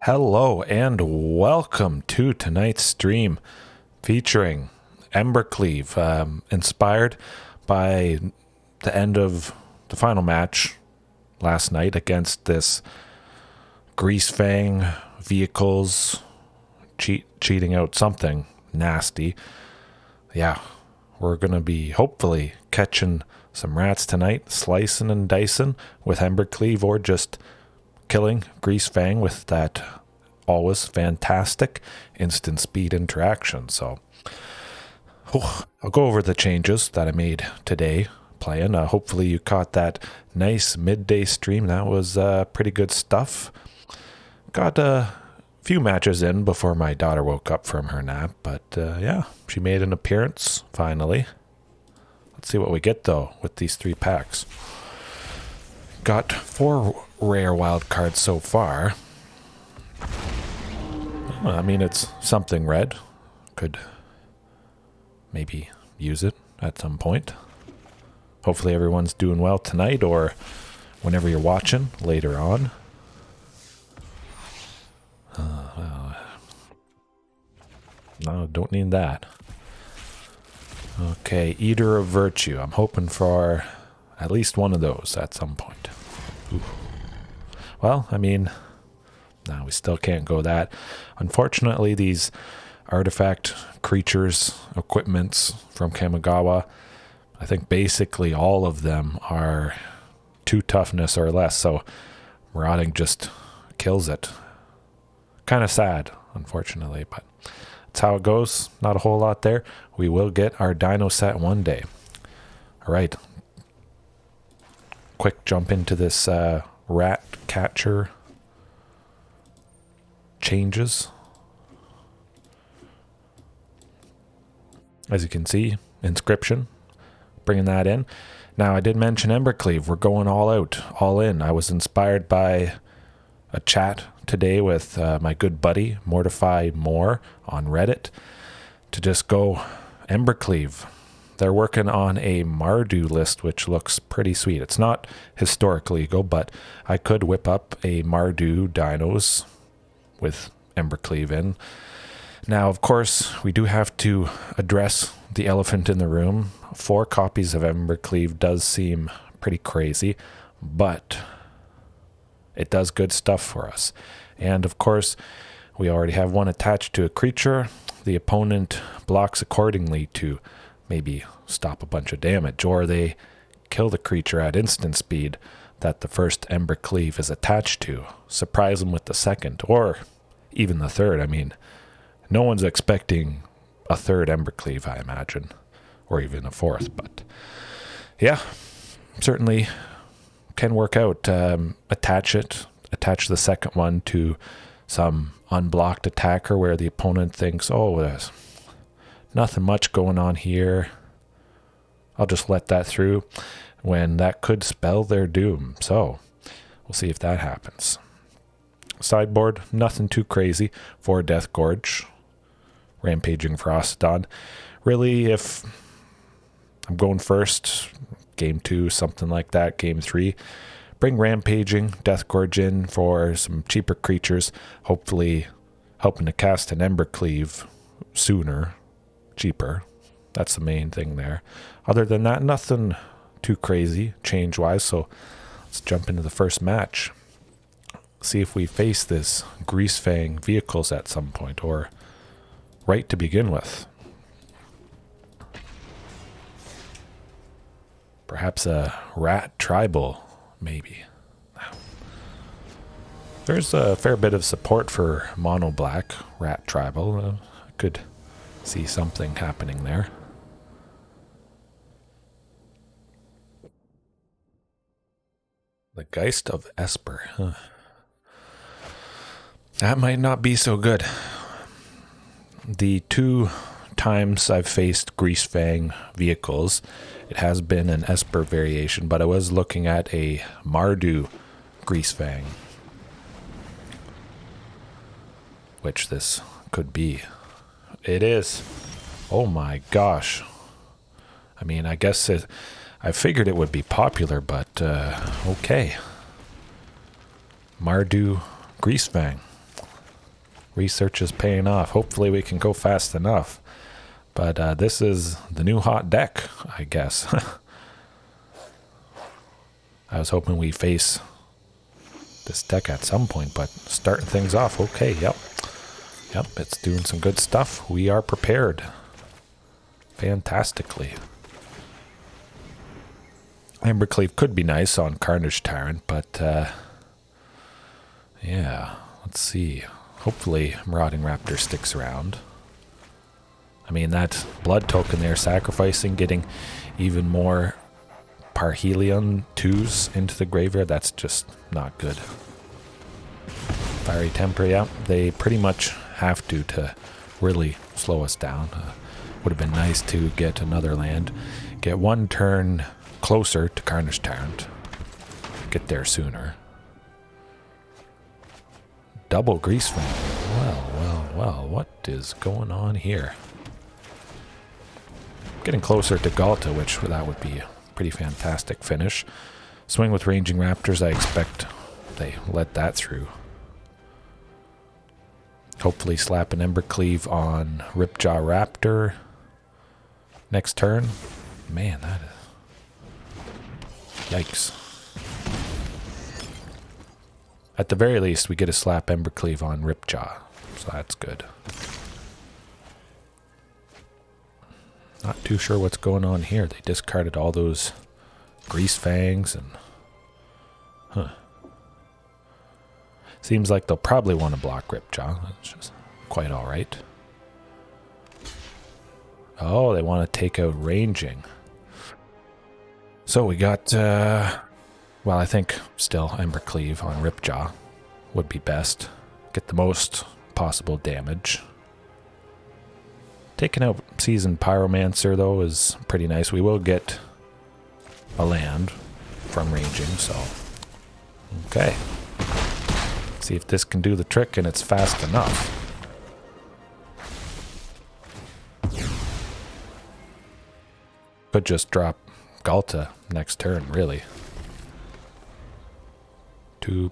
Hello and welcome to tonight's stream featuring Embercleave, inspired by the end of the final match last night against this Greasefang vehicles cheating out something nasty. Yeah, we're going to be hopefully catching some rats tonight, slicing and dicing with Embercleave, or just killing Greasefang with that always fantastic instant speed interaction. So I'll go over the changes that I made today playing. Hopefully you caught that nice midday stream. That was pretty good stuff. Got a few matches in before my daughter woke up from her nap, but yeah, she made an appearance finally. Let's see what we get though with these 3 packs. Got 4 rare wild cards so far. Well, I mean, it's something red. Could maybe use it at some point. Hopefully everyone's doing well tonight, or whenever you're watching later on. No, don't need that. Okay, Eater of Virtue. I'm hoping for at least one of those at some point. Ooh. Well, I mean, no, we still can't go that. Unfortunately, these artifact creatures, equipments from Kamigawa, I think basically all of them are 2 toughness or less, so Marauding just kills it. Kind of sad, unfortunately, but that's how it goes. Not a whole lot there. We will get our Dino set one day. All right. Quick jump into this rat catcher changes. As you can see, inscription, bringing that in. Now, I did mention Embercleave. We're going all out, all in. I was inspired by a chat today with my good buddy, Mortify More, on Reddit, to just go Embercleave. They're working on a Mardu list, which looks pretty sweet. It's not historic legal, but I could whip up a Mardu dinos with Embercleave in. Now, of course, we do have to address the elephant in the room. 4 copies of Embercleave does seem pretty crazy, but it does good stuff for us. And of course, we already have one attached to a creature. The opponent blocks accordingly to maybe stop a bunch of damage, or they kill the creature at instant speed that the first Embercleave is attached to. Surprise them with the second, or even the third. I mean, no one's expecting a third Embercleave, I imagine, or even a 4th, but yeah, certainly can work out. Attach the second one to some unblocked attacker where the opponent thinks, oh, there's nothing much going on here, I'll just let that through, when that could spell their doom. So we'll see if that happens. Sideboard, nothing too crazy for Death Gorge, Rampaging Frostodon. Really, if I'm going first, game 2, something like that, game 3, bring Rampaging, Death Gorge in for some cheaper creatures, hopefully helping to cast an Embercleave sooner, cheaper. That's the main thing there. Other than that, nothing too crazy change-wise, so let's jump into the first match. See if we face this Greasefang vehicles at some point, or right to begin with. Perhaps a rat tribal, maybe. There's a fair bit of support for mono black rat tribal. Could see something happening there. The Geist of Esper. Huh. That might not be so good. The 2 times I've faced Greasefang vehicles, it has been an Esper variation, but I was looking at a Mardu Greasefang, which this could be. It is. Oh my gosh. I mean, I guess I figured it would be popular, but okay. Mardu Greasefang. Research is paying off. Hopefully we can go fast enough. But this is the new hot deck, I guess. I was hoping we face this deck at some point, but starting things off, okay, yep. Yep, it's doing some good stuff. We are prepared. Fantastically. Embercleave could be nice on Carnage Tyrant, but yeah, let's see. Hopefully Marauding Raptor sticks around. I mean, that blood token there, sacrificing, getting even more Parhelion 2s into the graveyard, that's just not good. Fiery Temper, yeah, they pretty much have to really slow us down. Would have been nice to get another land, get one turn closer to Carnage Tyrant, get there sooner. Double Greasefang. Well, what is going on here? Getting closer to Galta, which that would be a pretty fantastic finish. Swing with Ranging Raptors, I expect they let that through. Hopefully slap an Embercleave on Ripjaw Raptor next turn. Man, that is... yikes. At the very least, we get a slap Embercleave on Ripjaw, so that's good. Not too sure what's going on here. They discarded all those Greasefangs and... huh. Seems like they'll probably want to block Ripjaw. That's just quite alright. Oh, they want to take out Ranging. So we got... well, I think still Embercleave on Ripjaw would be best. Get the most possible damage. Taking out Seasoned Pyromancer, though, is pretty nice. We will get a land from Ranging, so... okay. See if this can do the trick, and it's fast enough. Could just drop Galta next turn, really.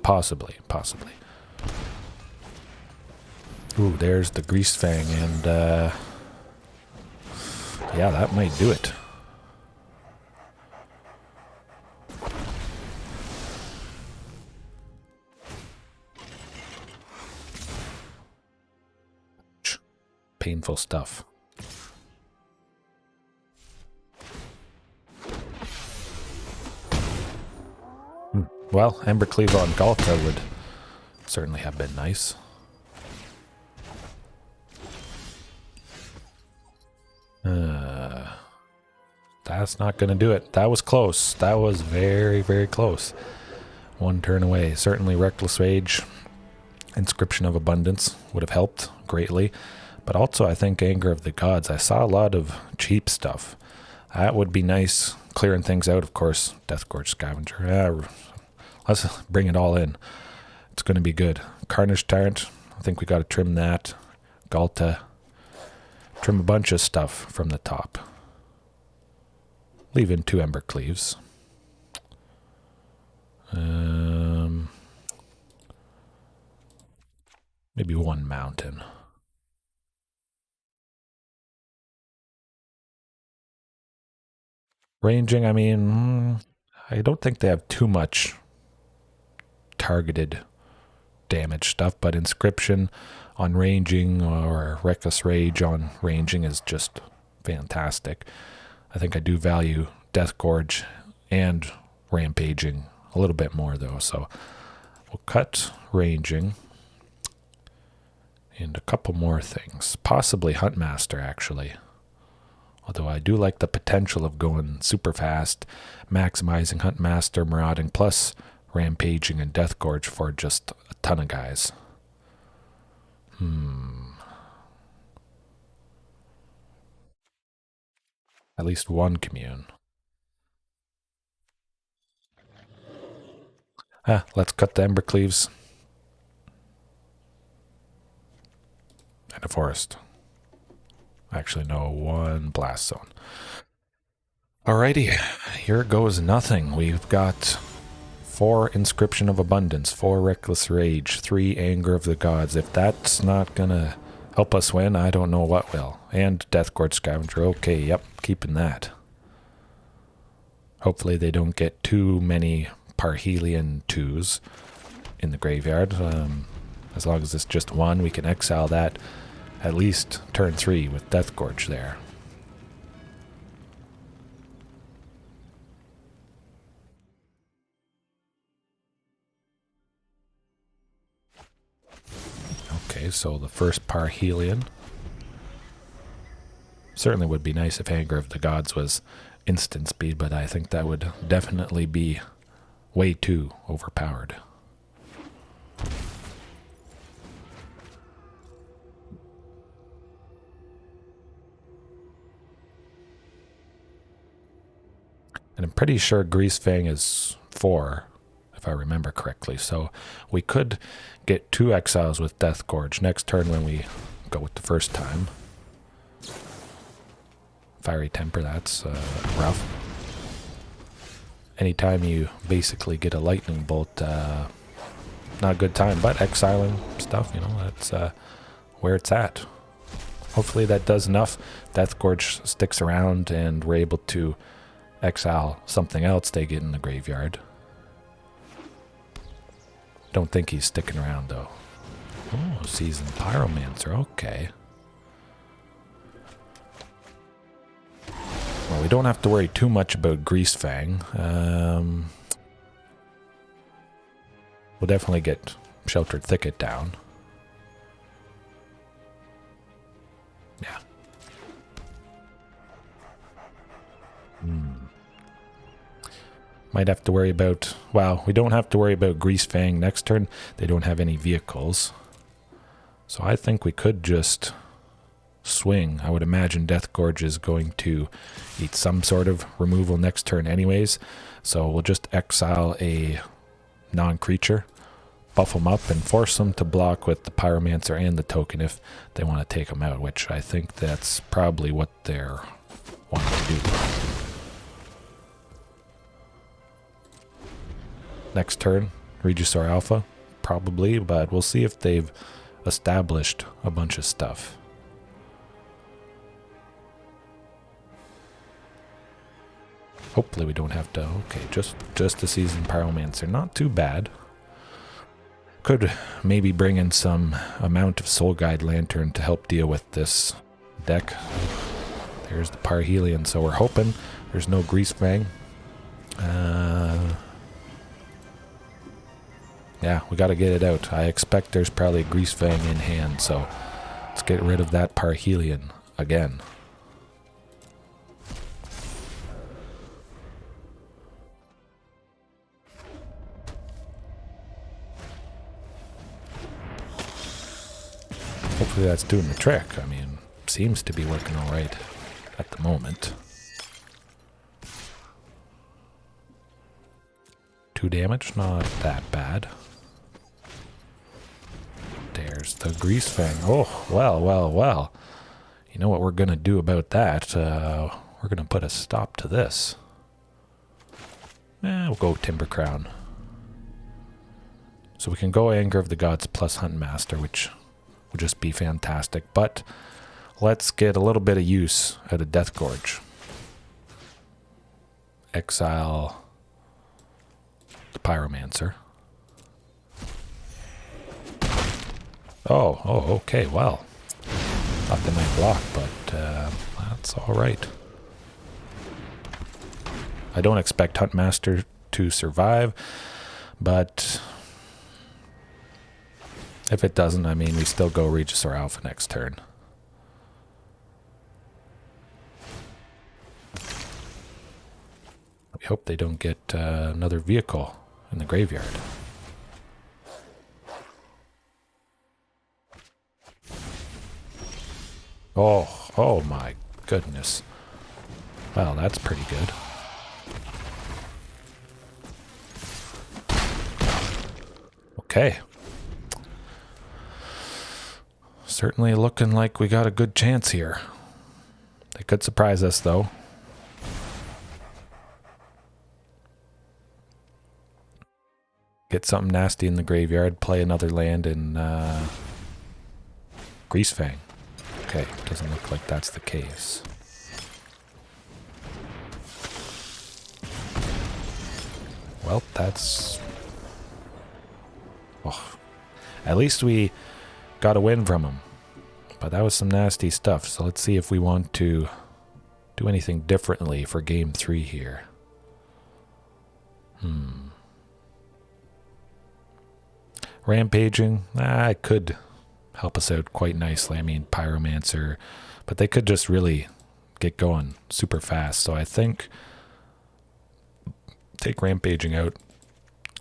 Possibly. Ooh, there's the Greasefang, and yeah, that might do it. Painful stuff. Well, Embercleave on Galta would certainly have been nice. That's not going to do it. That was close. That was very, very close. One turn away. Certainly Reckless Rage, Inscription of Abundance would have helped greatly. But also I think Anger of the Gods. I saw a lot of cheap stuff. That would be nice. Clearing things out, of course. Deathgorge Scavenger. Yeah, let's bring it all in. It's going to be good. Carnage Tyrant. I think we got to trim that. Galta. Trim a bunch of stuff from the top. Leave in 2 Embercleaves. Maybe 1 mountain. Ranging, I mean, I don't think they have too much targeted damage stuff, but Inscription on Ranging or Reckless Rage on Ranging is just fantastic. I think I do value Deathgorge and Rampaging a little bit more, though, so we'll cut Ranging and a couple more things. Possibly Huntmaster, actually. Although I do like the potential of going super fast, maximizing Huntmaster, Marauding, plus Rampaging and Deathgorge for just a ton of guys. At least 1 Commune. Let's cut the Embercleaves. And a forest. Actually, no, 1 Blast Zone. Alrighty, here goes nothing. We've got 4 Inscription of Abundance, 4 Reckless Rage, 3 Anger of the Gods. If that's not gonna help us win, I don't know what will. And Death Court Scavenger. Okay, yep, keeping that. Hopefully they don't get too many Parhelion 2s in the graveyard. As long as it's just one, we can exile that at least turn 3 with Death Gorge there. Okay, so the first Parhelion. Certainly would be nice if Anger of the Gods was instant speed, but I think that would definitely be way too overpowered. And I'm pretty sure Greasefang is 4, if I remember correctly. So we could get 2 exiles with Death Gorge next turn when we go with the first time. Fiery Temper, that's rough. Anytime you basically get a lightning bolt, not a good time, but exiling stuff, you know, that's where it's at. Hopefully that does enough. Death Gorge sticks around and we're able to exile something else they get in the graveyard. Don't think he's sticking around though. Oh, Seasoned Pyromancer, okay. Well, we don't have to worry too much about Greasefang. We'll definitely get Sheltered Thicket down. Yeah. Might have to worry about... Well, we don't have to worry about Greasefang next turn. They don't have any vehicles. So I think we could just swing. I would imagine Death Gorge is going to eat some sort of removal next turn anyways. So we'll just exile a non-creature, buff them up, and force them to block with the Pyromancer and the token if they want to take them out, which I think that's probably what they're wanting to do. Next turn, Regisaur Alpha, probably, but we'll see if they've established a bunch of stuff. Hopefully we don't have to... Okay, just a Seasoned Pyromancer. Not too bad. Could maybe bring in some amount of Soul Guide Lantern to help deal with this deck. There's the Parhelion, so we're hoping there's no Greasefang. Yeah, we got to get it out. I expect there's probably a Greasefang in hand, so let's get rid of that Parhelion again. Hopefully that's doing the trick. I mean, seems to be working all right at the moment. 2 damage, not that bad. There's the Greasefang. Oh, well. You know what we're going to do about that? We're going to put a stop to this. We'll go Timber Crown. So we can go Anger of the Gods plus Huntmaster, which would just be fantastic. But let's get a little bit of use out of Death Gorge. Exile the Pyromancer. Oh, okay, well. Thought they might block, but that's alright. I don't expect Huntmaster to survive, but if it doesn't, I mean, we still go Regisaur Alpha next turn. We hope they don't get another vehicle in the graveyard. Oh my goodness. Well, that's pretty good. Okay. Certainly looking like we got a good chance here. They could surprise us, though. get something nasty in the graveyard, play another land in Greasefang. Okay, doesn't look like that's the case. Well, that's... Oh, at least we got a win from him. But that was some nasty stuff, so let's see if we want to do anything differently for game 3 here. Rampaging, it could help us out quite nicely. I mean, Pyromancer, but they could just really get going super fast. So I think take Rampaging out,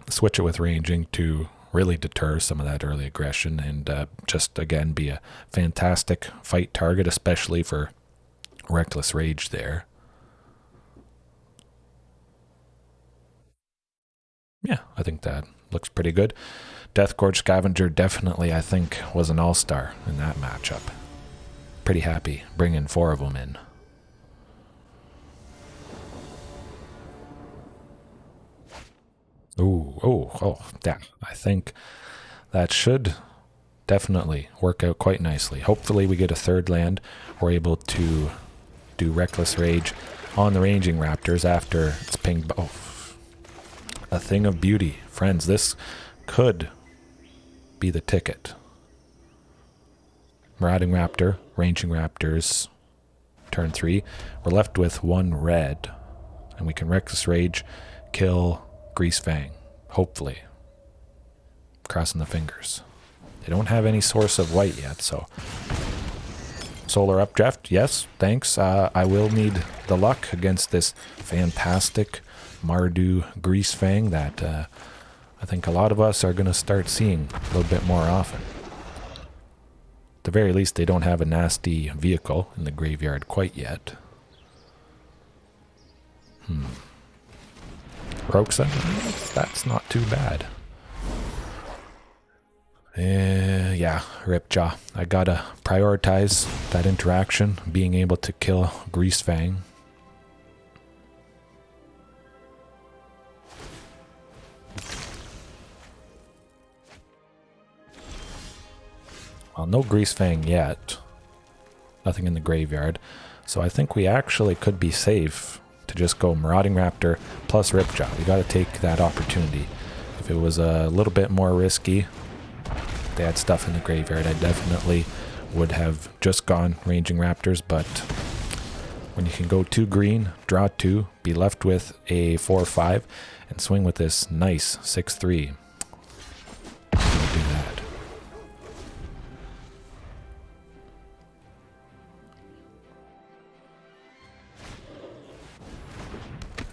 switch it with Ranging to really deter some of that early aggression and just, again, be a fantastic fight target, especially for Reckless Rage there. Yeah, I think that looks pretty good. Deathgorge Scavenger definitely, I think, was an all-star in that matchup. Pretty happy bringing 4 of them in. Oh, yeah. I think that should definitely work out quite nicely. Hopefully we get a 3rd land. We're able to do Reckless Rage on the Ranging Raptors after it's pinged. Oh, a thing of beauty. Friends, this could be the ticket. Marauding Raptor, Ranging Raptors, turn 3. We're left with 1 red, and we can Reckless Rage, kill Greasefang, hopefully. Crossing the fingers. They don't have any source of white yet, so... Solar Updraft, yes, thanks. I will need the luck against this fantastic Mardu Greasefang that I think a lot of us are going to start seeing a little bit more often. At the very least, they don't have a nasty vehicle in the graveyard quite yet. Roxa, that's not too bad. Yeah, Ripjaw. I gotta prioritize that interaction, being able to kill Greasefang. Well, no Greasefang yet. Nothing in the graveyard. So I think we actually could be safe to just go Marauding Raptor plus Ripjaw. We gotta take that opportunity. If it was a little bit more risky, they had stuff in the graveyard, I definitely would have just gone Ranging Raptors, but when you can go 2 green, draw 2, be left with a 4-5, and swing with this nice 6-3, do that.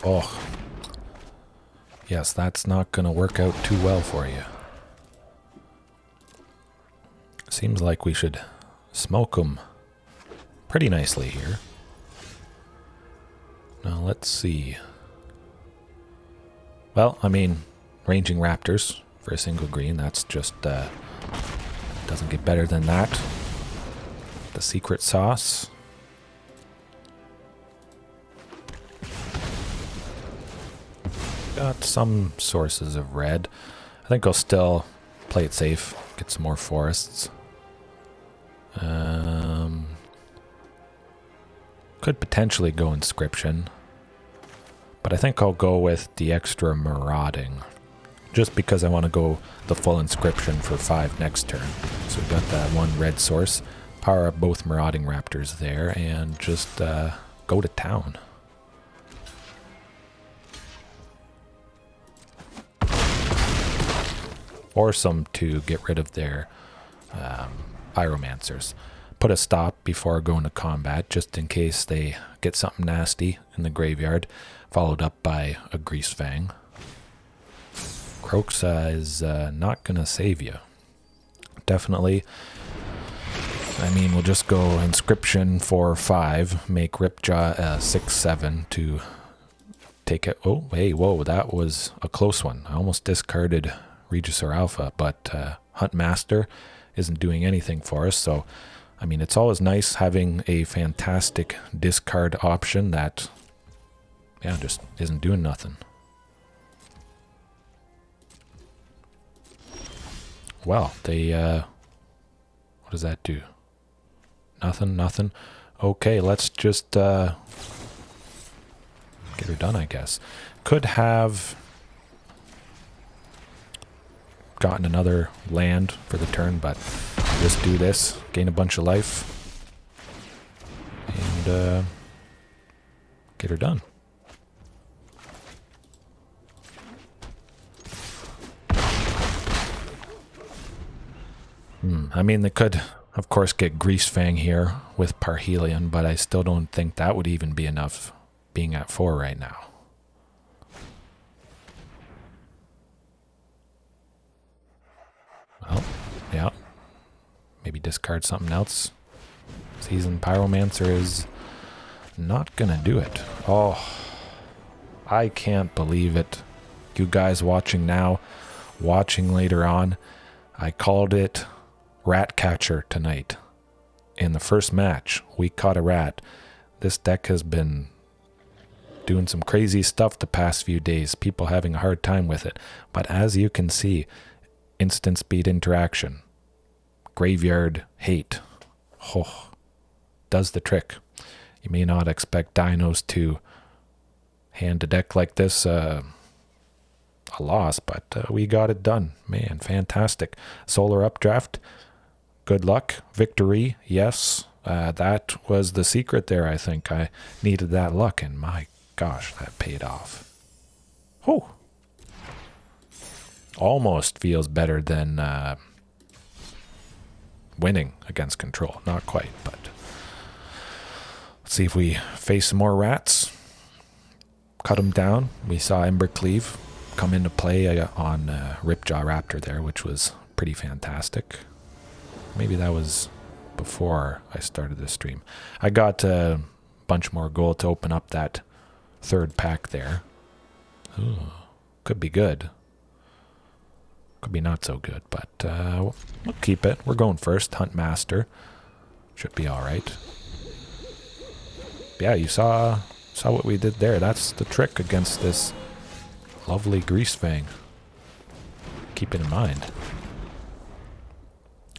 Oh, yes, that's not going to work out too well for you. Seems like we should smoke them pretty nicely here. Now, let's see. Well, I mean, Ranging Raptors for a single green, that's just, doesn't get better than that. The secret sauce. Got some sources of red. I think I'll still play it safe, get some more forests. Could potentially go Inscription, but I think I'll go with the extra Marauding, just because I want to go the full Inscription for 5 next turn. So we've got that 1 red source, power up both Marauding Raptors there, and just go to town. Force them to get rid of their Pyromancers. Put a stop before going to combat, just in case they get something nasty in the graveyard, followed up by a Greasefang. Croxa is not going to save you. Definitely. I mean, we'll just go Inscription for 5, make Ripjaw 6-7 to take it. Oh, hey, whoa, that was a close one. I almost discarded Regis or Alpha, but Huntmaster isn't doing anything for us, so I mean, it's always nice having a fantastic discard option that, yeah, just isn't doing nothing. Well, they, what does that do? Nothing. Okay, let's just, get her done, I guess. Could have gotten another land for the turn, but just do this, gain a bunch of life, and, get her done. I mean, they could, of course, get Greasefang here with Parhelion, but I still don't think that would even be enough, being at 4 right now. Well, yeah. Maybe discard something else. Seasoned Pyromancer is not gonna do it. Oh, I can't believe it. You guys watching now, watching later on, I called it Rat Catcher tonight. In the first match, we caught a rat. This deck has been doing some crazy stuff the past few days. People having a hard time with it. But as you can see, instant speed interaction. Graveyard hate. Oh, does the trick. You may not expect dinos to hand a deck like this a loss, but we got it done. Man, fantastic. Solar Updraft. Good luck. Victory. Yes. That was the secret there, I think. I needed that luck, and my gosh, that paid off. Whew. Almost feels better than winning against control. Not quite, but let's see if we face some more rats. Cut them down. We saw Embercleave come into play on Ripjaw Raptor there, which was pretty fantastic. Maybe that was before I started this stream. I got a bunch more gold to open up that third pack there. Ooh, could be good. Could be not so good, but we'll keep it. We're going first. Huntmaster. Should be alright. Yeah, you saw what we did there. That's the trick against this lovely Greasefang. Keep it in mind.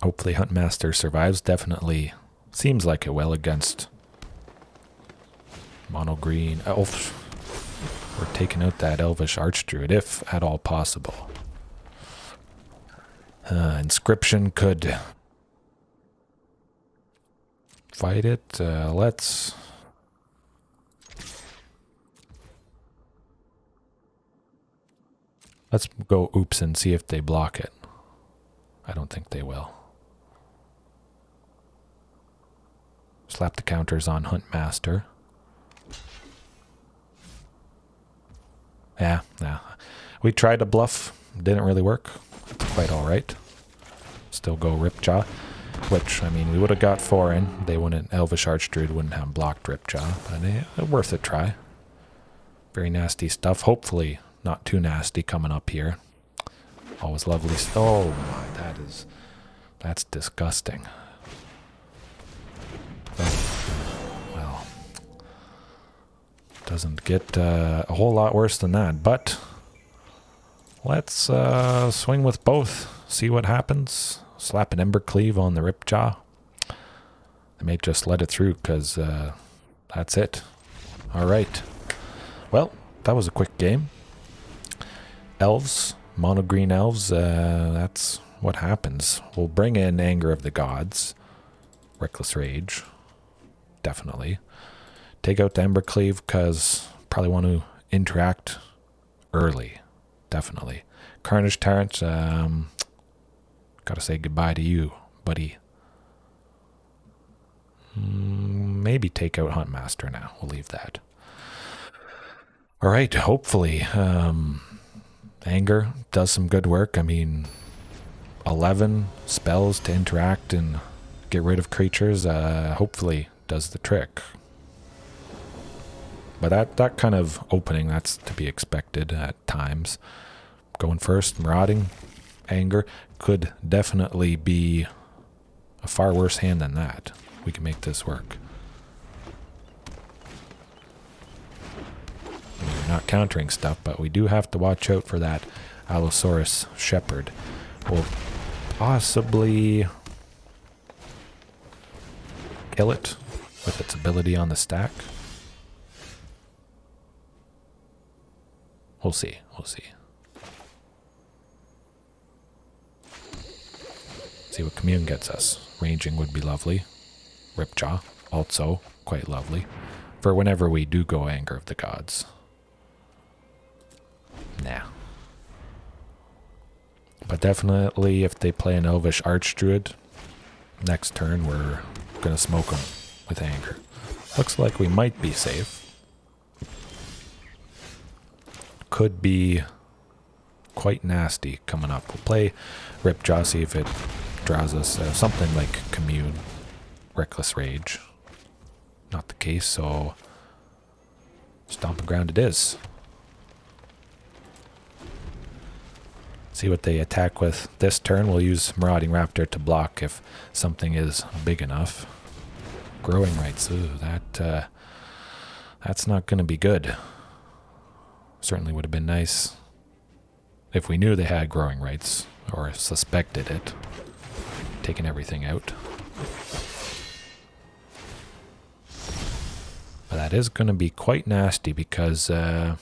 Hopefully Huntmaster survives. Definitely seems like it will against mono green. Oh, we're taking out that Elvish Archdruid if at all possible. Inscription could fight it. Let's go oops and see if they block it. I don't think they will. Slap the counters on Huntmaster. Yeah. We tried to bluff. Didn't really work. It's quite alright. Still go Ripjaw. Which, I mean, we would have got 4 in. They wouldn't, Elvish Archdruid wouldn't have blocked Ripjaw. But worth a try. Very nasty stuff. Hopefully not too nasty coming up here. Always lovely. Oh my, that's disgusting. Well, doesn't get a whole lot worse than that, but let's swing with both, see what happens. Slap an Embercleave on the Ripjaw. I may just let it through because that's it. All right. Well, that was a quick game. Elves, mono green elves, that's what happens. We'll bring in Anger of the Gods, Reckless Rage. Definitely. Take out the Embercleave because probably want to interact early. Definitely. Carnage Tyrant, gotta say goodbye to you, buddy. Maybe take out Huntmaster now. We'll leave that. Alright, hopefully Anger does some good work. I mean, 11 spells to interact and get rid of creatures, hopefully does the trick. But that kind of opening, that's to be expected at times. Going first, Marauding, Anger, could definitely be a far worse hand than that. We can make this work. I mean, we're not countering stuff, but we do have to watch out for that Allosaurus Shepherd. We'll possibly kill it with its ability on the stack. We'll see. We'll see. See what Commune gets us. Ranging would be lovely. Ripjaw, also quite lovely. For whenever we do go Anger of the Gods. Nah. But definitely if they play an Elvish Archdruid, next turn we're going to smoke them with Anger. Looks like we might be safe. Could be quite nasty coming up. We'll play Ripjaw, see if it draws us something like Commune, Reckless Rage. Not the case, so Stomping Ground it is. See what they attack with this turn. We'll use Marauding Raptor to block if something is big enough. Growing Rights, ooh, that's not going to be good. Certainly would have been nice if we knew they had Growing Rights or suspected it. Taking everything out. But that is going to be quite nasty because they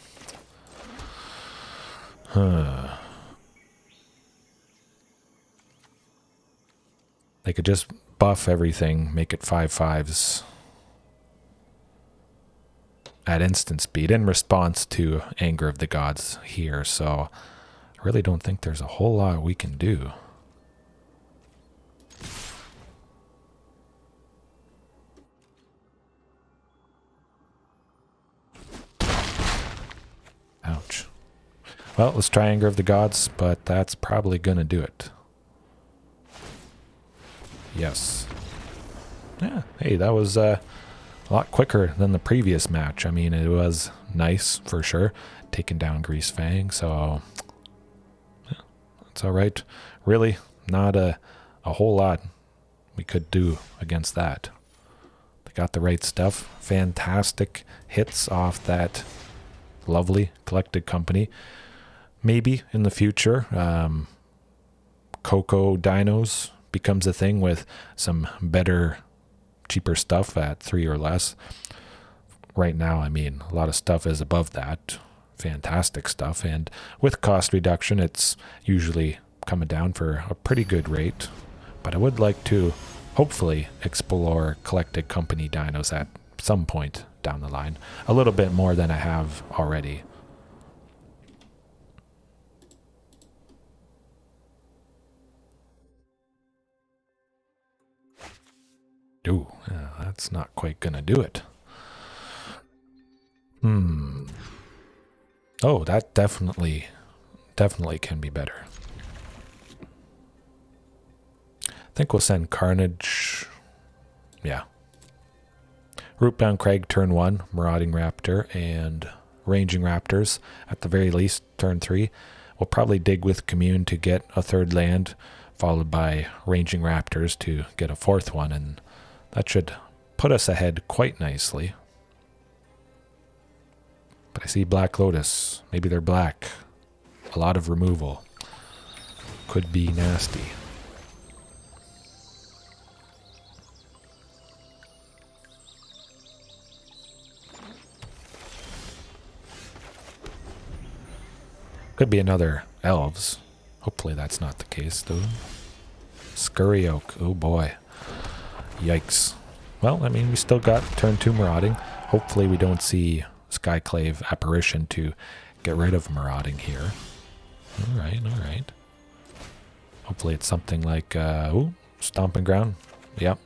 could just buff everything, make it 5/5s at instant speed in response to Anger of the Gods here, so I really don't think there's a whole lot we can do. Ouch. Well, let's try Anger of the Gods, but that's probably gonna do it. Yes. Yeah, hey, that was a lot quicker than the previous match. I mean, it was nice for sure, taking down Greasefang, so yeah, that's all right. Really, not a whole lot we could do against that. They got the right stuff. Fantastic hits off that lovely Collected Company. Maybe in the future, Coco Dinos becomes a thing with some better, cheaper stuff at 3 or less. Right now, I mean, a lot of stuff is above that. Fantastic stuff. And with cost reduction, it's usually coming down for a pretty good rate. But I would like to hopefully explore Collected Company dinos at some point down the line. A little bit more than I have already. Ooh, that's not quite gonna do it. Oh, that definitely can be better. I think we'll send Carnage. Yeah. Rootbound Crag turn 1, Marauding Raptor, and Ranging Raptors at the very least turn 3. We'll probably dig with Commune to get a 3rd land, followed by Ranging Raptors to get a 4th one, and that should put us ahead quite nicely. But I see Black Lotus. Maybe they're black. A lot of removal. Could be nasty. Could be another Elves. Hopefully that's not the case, though. Scurry Oak. Oh boy. Yikes. Well, I mean, we still got turn 2 Marauding. Hopefully we don't see Skyclave Apparition to get rid of Marauding here. Alright, alright. Hopefully it's something like, Stomping Ground. Yep.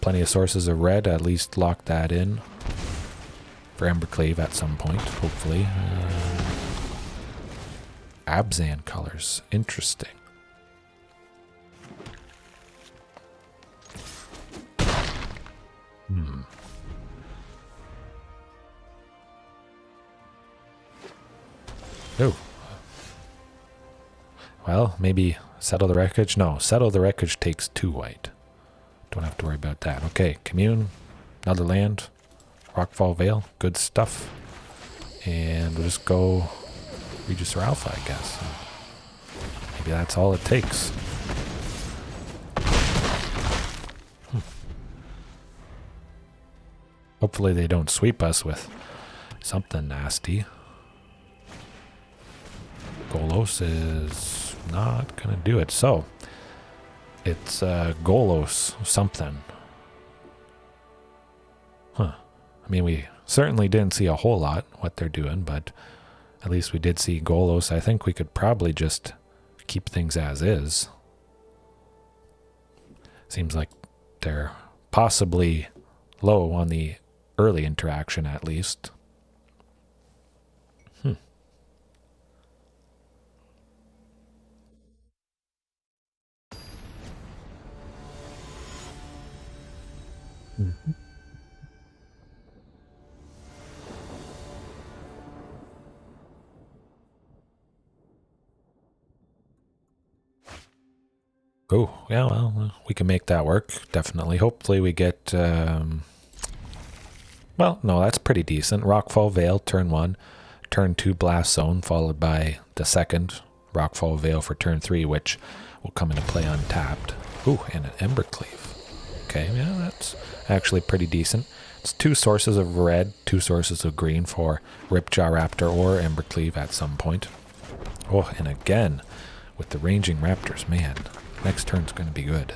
Plenty of sources of red, at least lock that in. For Embercleave at some point, hopefully. Abzan colors. Interesting. Oh. Well, maybe Settle the Wreckage. No, Settle the Wreckage takes 2 white. Don't have to worry about that. Okay, Commune, another land, Rockfall Vale, good stuff. And we'll just go Regis or Alpha, I guess. Maybe Maybe that's all it takes. Hopefully they don't sweep us with something nasty. Golos is not going to do it. So, it's Golos something. Huh. I mean, we certainly didn't see a whole lot what they're doing, but at least we did see Golos. I think we could probably just keep things as is. Seems like they're possibly low on the early interaction at least. Oh, yeah, well, we can make that work, definitely. Hopefully we get, well, no, that's pretty decent. Rockfall Vale, turn 1. Turn 2, Blast Zone, followed by the second, Rockfall Vale for turn 3, which will come into play untapped. Ooh, and an Embercleave. Okay, yeah, that's actually pretty decent. It's 2 sources of red, 2 sources of green for Ripjaw Raptor or Embercleave at some point. Oh, and again, with the ranging Raptors, man. Next turn's going to be good.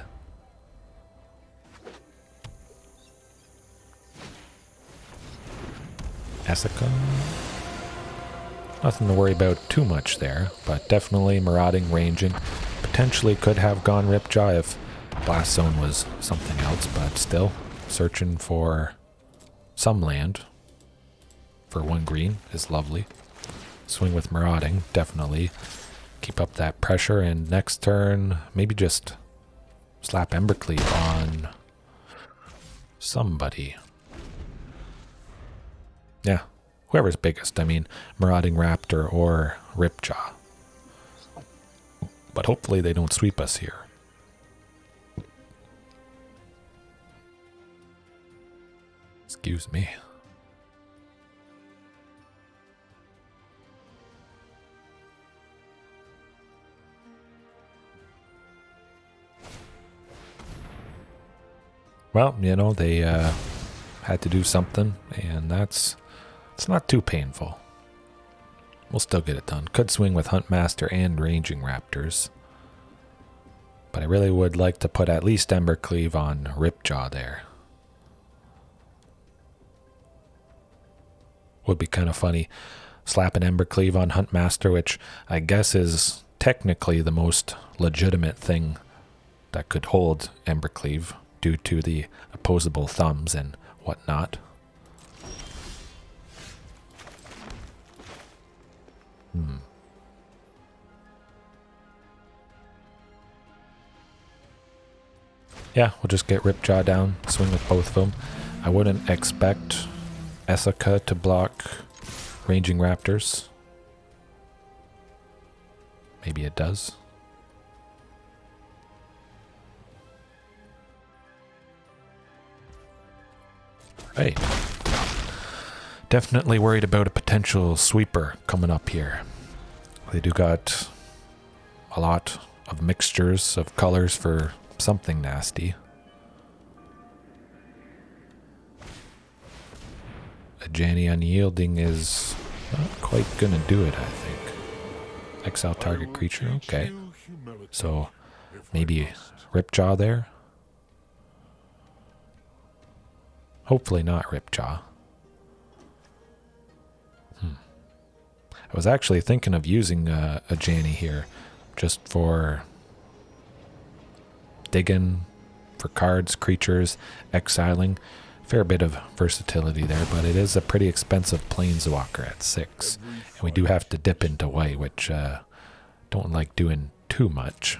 Essica. Nothing to worry about too much there, but definitely marauding, ranging. Potentially could have gone Ripjaw if Blast Zone was something else, but still searching for some land for 1 green is lovely. Swing with marauding, definitely. Keep up that pressure, and next turn, maybe just slap Embercleave on somebody. Yeah, whoever's biggest. I mean, Marauding Raptor or Ripjaw. But hopefully they don't sweep us here. Excuse me. Well, you know, they had to do something, and it's not too painful. We'll still get it done. Could swing with Huntmaster and Ranging Raptors. But I really would like to put at least Embercleave on Ripjaw there. Would be kind of funny. Slap an Embercleave on Huntmaster, which I guess is technically the most legitimate thing that could hold Embercleave, due to the opposable thumbs and whatnot. Yeah, we'll just get Ripjaw down, swing with both of them. I wouldn't expect Essica to block Ranging Raptors. Maybe it does. Right. Definitely worried about a potential sweeper coming up here. They do got a lot of mixtures of colors for something nasty. A Janny Unyielding is not quite gonna do it, I think. Exile target creature, okay. So maybe Ripjaw there? Hopefully not Ripjaw. I was actually thinking of using a Janny here, just for digging, for cards, creatures, exiling. Fair bit of versatility there, but it is a pretty expensive Planeswalker at 6. And we do have to dip into white, which don't like doing too much.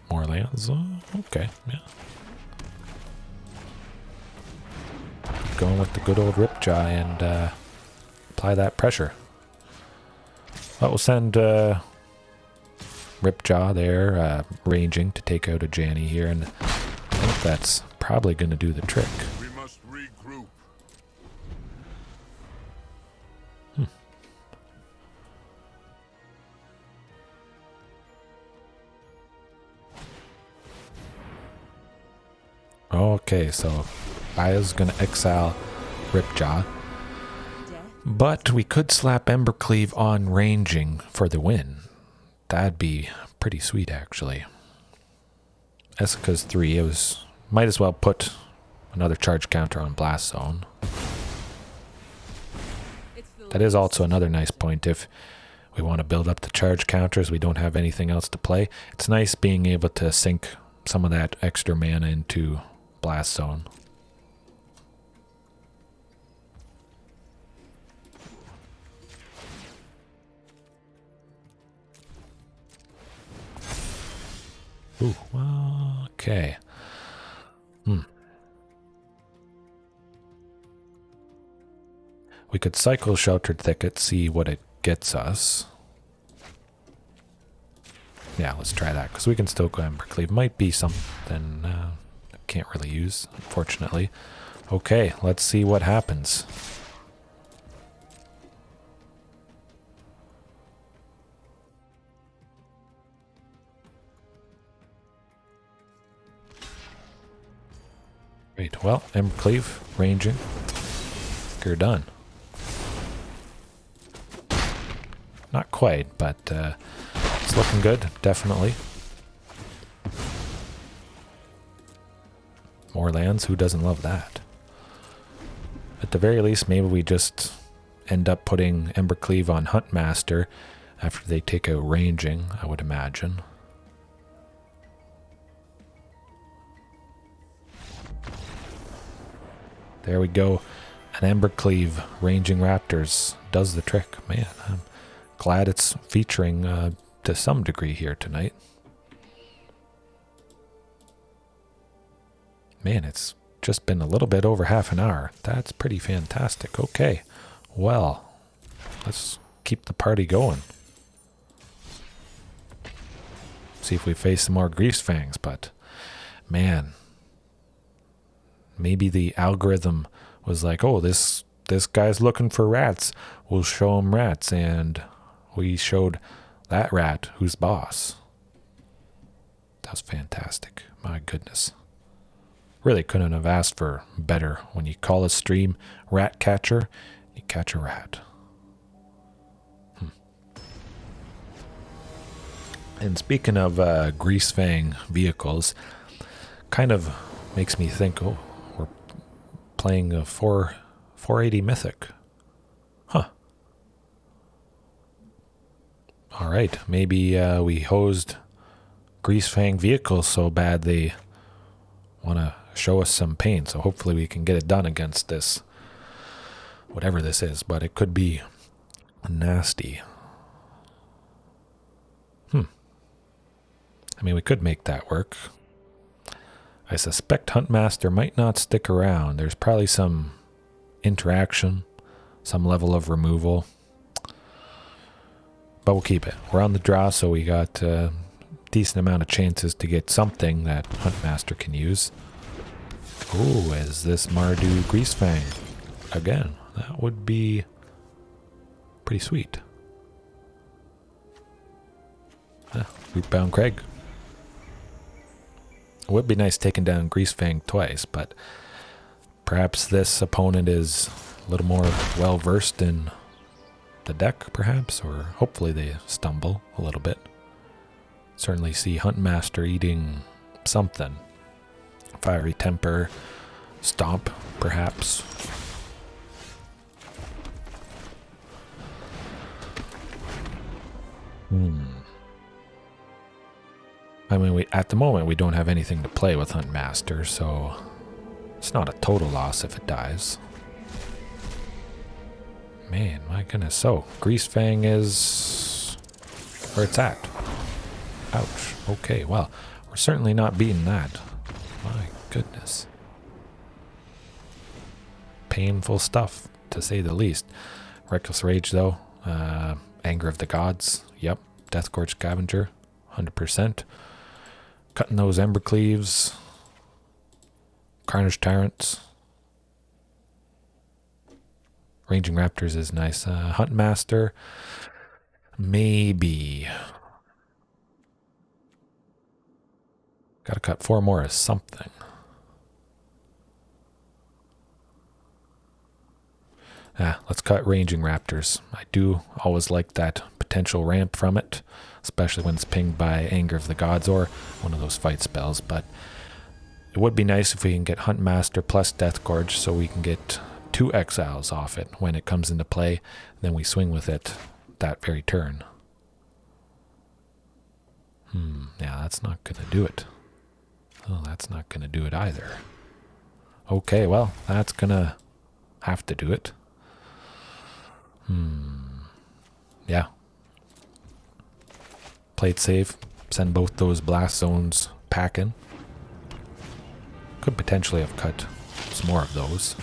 More lands? Okay, yeah. Going with the good old Ripjaw and apply that pressure. Well, we'll send Ripjaw there, ranging to take out a Janny here, and I think that's probably going to do the trick. We must regroup. Okay, so Aya's going to exile Ripjaw. But we could slap Embercleave on ranging for the win. That'd be pretty sweet, actually. Essica's 3. It was... Might as well put another charge counter on Blast Zone. That is also another nice point if we want to build up the charge counters. We don't have anything else to play. It's nice being able to sink some of that extra mana into Blast Zone. Ooh, okay. We could cycle Sheltered Thicket, see what it gets us. Yeah, let's try that, because we can still go Embercleave. Might be something I can't really use, unfortunately. Okay, let's see what happens. Great, well, Embercleave, ranging. You're done. Not quite, but it's looking good, definitely. More lands, who doesn't love that? At the very least, maybe we just end up putting Embercleave on Huntmaster after they take out ranging, I would imagine. There we go. An Embercleave ranging Raptors does the trick. Man, I'm glad it's featuring to some degree here tonight. Man, it's just been a little bit over half an hour. That's pretty fantastic. Okay, well, let's keep the party going. See if we face some more Greasefangs, but man, maybe the algorithm was like, oh, this guy's looking for rats. We'll show him rats, and we showed that rat who's boss. That was fantastic. My goodness. Really couldn't have asked for better. When you call a stream Rat Catcher, you catch a rat. And speaking of Greasefang vehicles, kind of makes me think, oh, we're playing a 480 Mythic. Huh. Alright, maybe we hosed Greasefang vehicles so bad they want to show us some pain, so hopefully we can get it done against this, whatever this is, but it could be nasty. I mean, we could make that work. I suspect Huntmaster might not stick around. There's probably some interaction, some level of removal, but we'll keep it. We're on the draw, so we got a decent amount of chances to get something that Huntmaster can use. Oh, is this Mardu Greasefang again? That would be pretty sweet. Rootbound Crag. It would be nice taking down Greasefang twice, but perhaps this opponent is a little more well versed in the deck, perhaps, or hopefully they stumble a little bit. Certainly see Huntmaster eating something. Fiery Temper, Stomp, perhaps. I mean, at the moment we don't have anything to play with Huntmaster, so it's not a total loss if it dies. Man, my goodness. So, Greasefang is where it's at. Ouch. Okay, well, we're certainly not beating that. My goodness. Painful stuff, to say the least. Reckless Rage, though. Anger of the Gods. Yep. Deathgorge Scavenger. 100%. Cutting those Embercleaves. Carnage Tyrants. Ranging Raptors is nice. Huntmaster. Maybe. Gotta cut 4 more or something. Let's cut Ranging Raptors. I do always like that potential ramp from it, especially when it's pinged by Anger of the Gods or one of those fight spells. But it would be nice if we can get Huntmaster plus Death Gorge so we can get 2 exiles off it when it comes into play. Then we swing with it that very turn. Yeah, that's not going to do it. Oh, that's not going to do it either. Okay, well, that's going to have to do it. Yeah. Play it safe. Send both those blast zones packing. Could potentially have cut some more of those.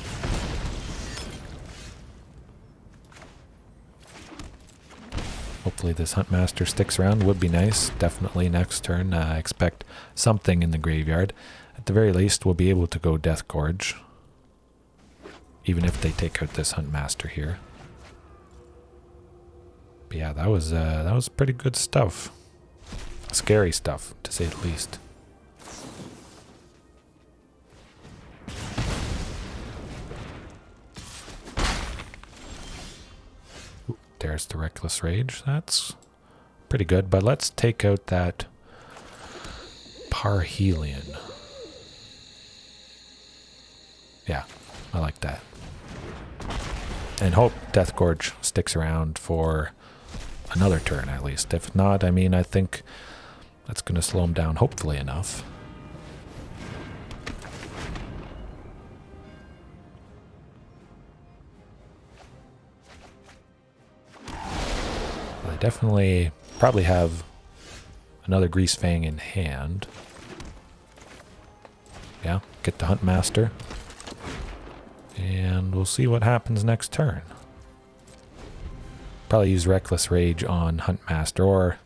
Hopefully this Huntmaster sticks around. Would be nice. Definitely next turn. I expect something in the graveyard. At the very least, we'll be able to go Death Gorge. Even if they take out this Huntmaster here. But yeah, that was pretty good stuff. Scary stuff, to say the least. There's the Reckless Rage. That's pretty good, but let's take out that Parhelion. Yeah, I like that. And hope Death Gorge sticks around for another turn at least. If not, I mean, I think that's going to slow him down hopefully enough. I definitely probably have another Greasefang in hand. Yeah, get the Huntmaster. And we'll see what happens next turn. Probably use Reckless Rage on Huntmaster, or...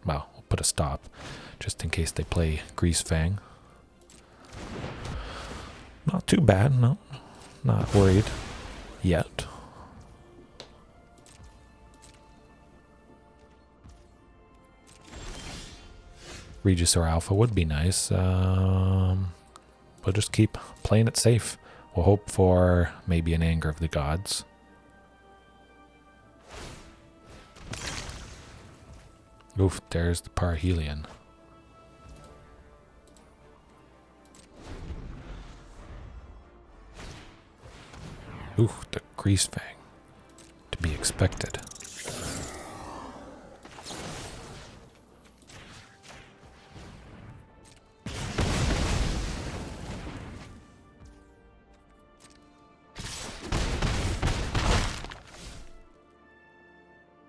well, we'll put a stop, just in case they play Greasefang. Not too bad, no. Not worried yet. Regis or Alpha would be nice. We'll just keep playing it safe. We'll hope for maybe an Anger of the Gods. Oof, there's the Parhelion. Oof, the Greasefang. To be expected.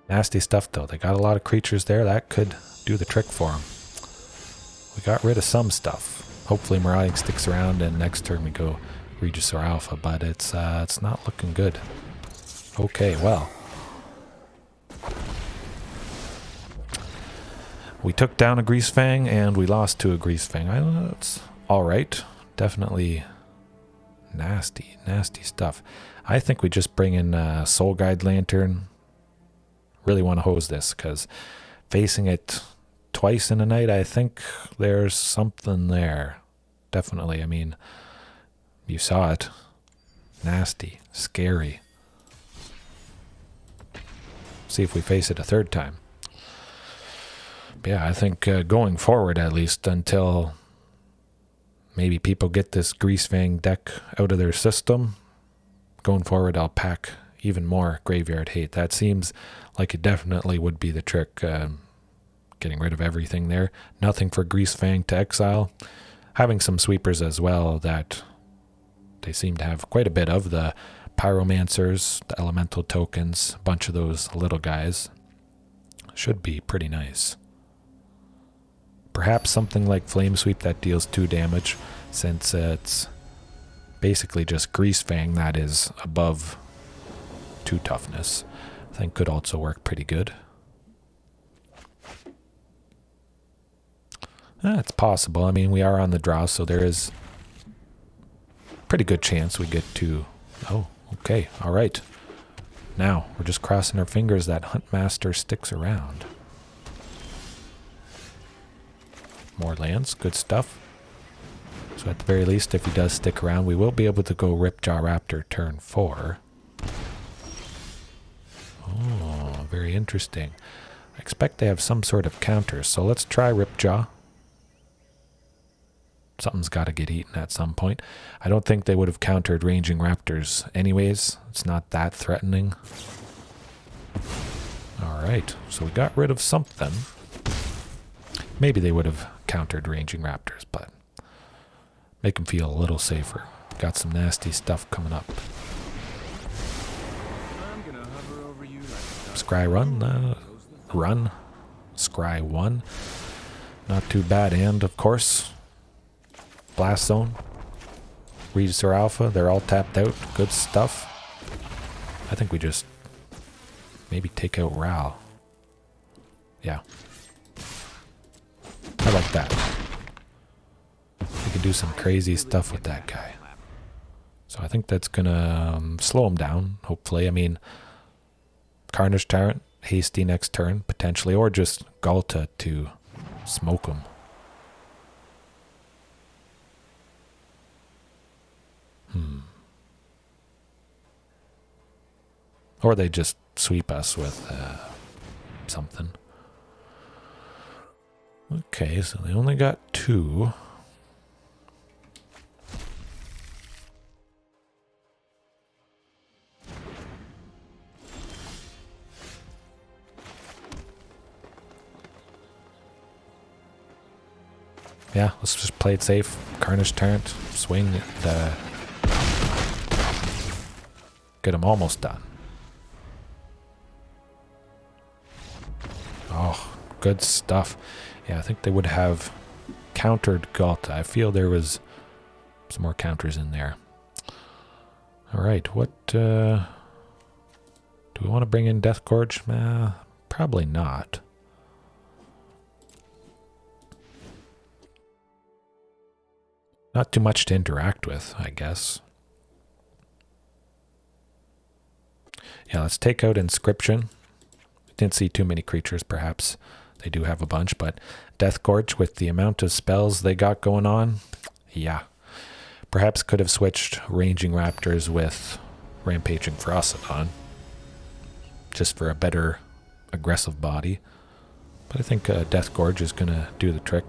Nasty stuff though. They got a lot of creatures there. That could do the trick for them. We got rid of some stuff. Hopefully Marauding sticks around and next turn we go Regis or Alpha, but it's not looking good. Okay, well. We took down a Greasefang and we lost to a Greasefang. That's alright. Definitely nasty stuff. I think we just bring in Soul Guide Lantern. Really want to hose this because facing it twice in a night, I think there's something there. Definitely. I mean, you saw it. Nasty, scary. See if we face it a third time. But yeah, I think going forward at least until maybe people get this Greasefang deck out of their system, going forward I'll pack even more Graveyard Hate. That seems like it definitely would be the trick, getting rid of everything there. Nothing for Greasefang to exile. Having some sweepers as well that they seem to have quite a bit of. The Pyromancers, the Elemental tokens, a bunch of those little guys. Should be pretty nice. Perhaps something like Flame Sweep that deals 2 damage, since it's basically just Greasefang that is above 2 toughness. I think could also work pretty good. It's possible. I mean, we are on the draw, so there is a pretty good chance we get to... oh, okay, all right. Now, we're just crossing our fingers that Huntmaster sticks around. More lands, good stuff. So at the very least, if he does stick around, we will be able to go Ripjaw Raptor turn 4. Oh, very interesting. I expect they have some sort of counters, so let's try Ripjaw. Something's got to get eaten at some point. I don't think they would have countered Ranging Raptors anyways. It's not that threatening. Alright, so we got rid of something. Maybe they would have countered Ranging Raptors, but make them feel a little safer. Got some nasty stuff coming up. Scry run. Scry 1. Not too bad, and of course, Blast Zone. Regis or Alpha, they're all tapped out. Good stuff. I think we just maybe take out Ral. Yeah. I like that. We can do some crazy stuff with that guy. So I think that's gonna slow him down, hopefully. I mean, Carnage Tyrant, hasty next turn, potentially, or just Galta to smoke him. Or they just sweep us with something. Okay, so they only got 2. Yeah, let's just play it safe. Carnage Tyrant, swing, and get him almost done. Oh, good stuff. Yeah, I think they would have countered Galta. I feel there was some more counters in there. Alright, what do we want to bring in Death Gorge? Probably not. Not too much to interact with, I guess. Yeah, let's take out Inscription. Didn't see too many creatures, perhaps. They do have a bunch, but Death Gorge with the amount of spells they got going on, yeah. Perhaps could have switched Ranging Raptors with Rampaging Ferocidon, just for a better aggressive body. But I think Death Gorge is going to do the trick.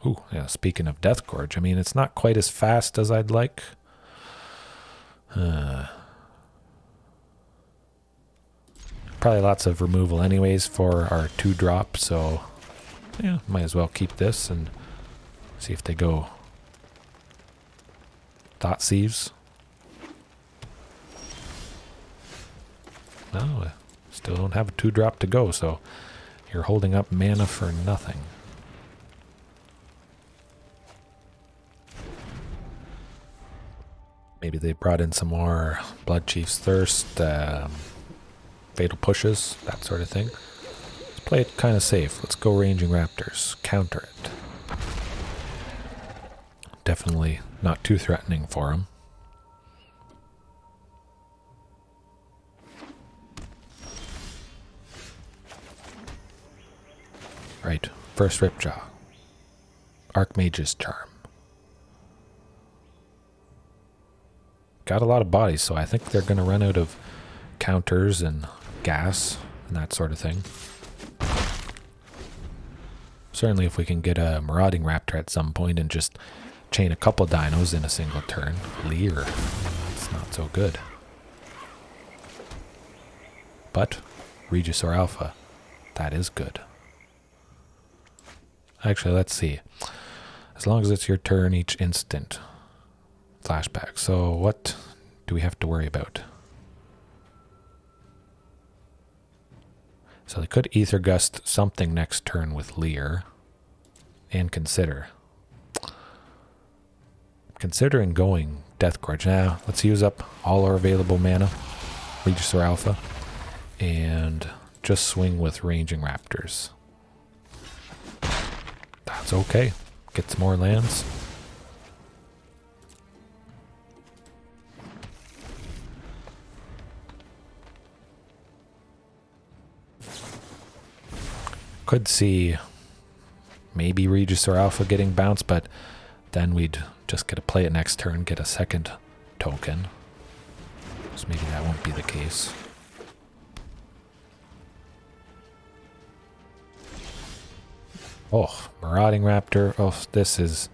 Ooh, yeah, speaking of Death Gorge, I mean, it's not quite as fast as I'd like. Probably lots of removal anyways for our 2-drop, so yeah, might as well keep this and see if they go Thoughtseize. No, still don't have a 2-drop to go, so you're holding up mana for nothing. Maybe they brought in some more Blood Chief's Thirst, Fatal Pushes, that sort of thing. Let's play it kind of safe. Let's go Ranging Raptors. Counter it. Definitely not too threatening for him. Right, first Ripjaw. Archmage's Charm. Got a lot of bodies, so I think they're going to run out of counters and gas and that sort of thing. Certainly if we can get a Marauding Raptor at some point and just chain a couple dinos in a single turn. Leer. It's not so good. But Regis or Alpha, that is good. Actually, let's see. As long as it's your turn each instant. Flashback. So what do we have to worry about? So they could Ether Gust something next turn with Leer and consider. Considering going Death Gorge. Now, let's use up all our available mana. Regis or Alpha. And just swing with Ranging Raptors. That's okay. Get some more lands. Could see maybe Regis or Alpha getting bounced, but then we'd just get to play it next turn, get a second token. So maybe that won't be the case. Oh, Marauding Raptor. Oh, this is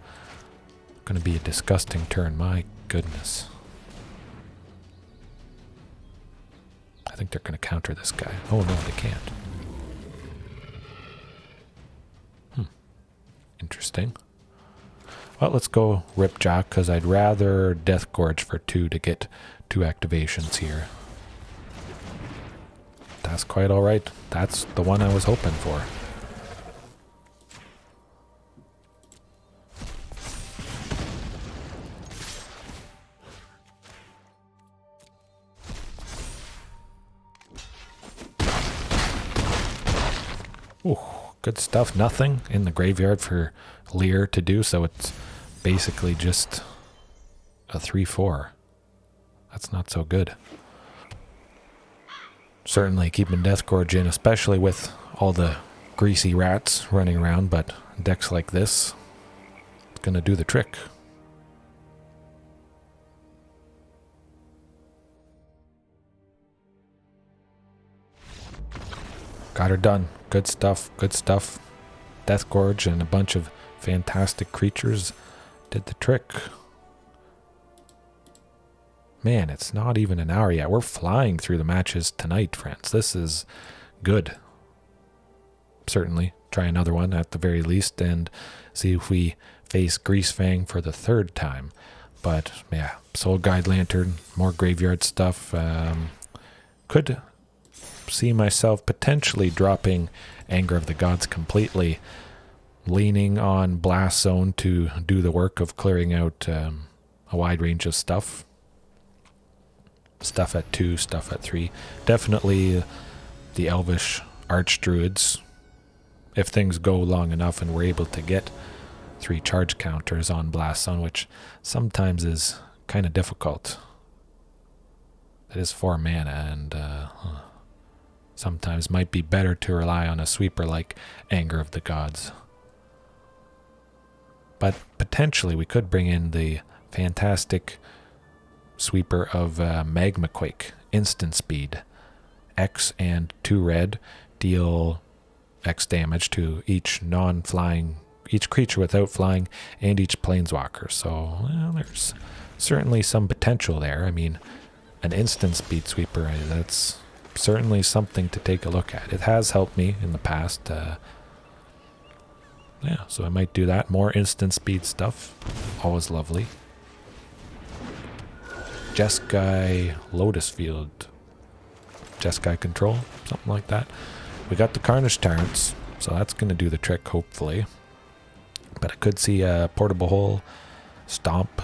going to be a disgusting turn. My goodness. I think they're going to counter this guy. Oh, no, they can't. Interesting. Well, let's go Ripjack, because I'd rather Death Gorge for 2 to get 2 activations here. That's quite alright. That's the one I was hoping for. Ooh, good stuff. Nothing in the graveyard for Lear to do, so it's basically just a 3-4. That's not so good. Certainly keeping Death Gorge in, especially with all the greasy rats running around, but decks like this, it's going to do the trick. Got her done. Good stuff, good stuff. Death Gorge and a bunch of fantastic creatures did the trick. Man, it's not even an hour yet. We're flying through the matches tonight, friends. This is good. Certainly try another one at the very least and see if we face Greasefang for the 3rd time. But yeah, Soul Guide Lantern, more graveyard stuff. Could see myself potentially dropping Anger of the Gods completely, leaning on Blast Zone to do the work of clearing out a wide range of stuff. Stuff at 2, stuff at 3. Definitely the Elvish Archdruids. If things go long enough and we're able to get 3 charge counters on Blast Zone, which sometimes is kind of difficult. It is 4 mana, and sometimes might be better to rely on a sweeper like Anger of the Gods. But potentially we could bring in the fantastic sweeper of Magma Quake, instant speed. X and 2 red, deal X damage to each non-flying, each creature without flying, and each planeswalker. So well, there's certainly some potential there. I mean, an instant speed sweeper, that's certainly something to take a look at. It has helped me in the past. Yeah, so I might do that. More instant speed stuff. Always lovely. Jeskai Lotus Field. Jeskai Control, something like that. We got the Carnage Tyrants, so that's going to do the trick, hopefully. But I could see a Portable Hole, Stomp,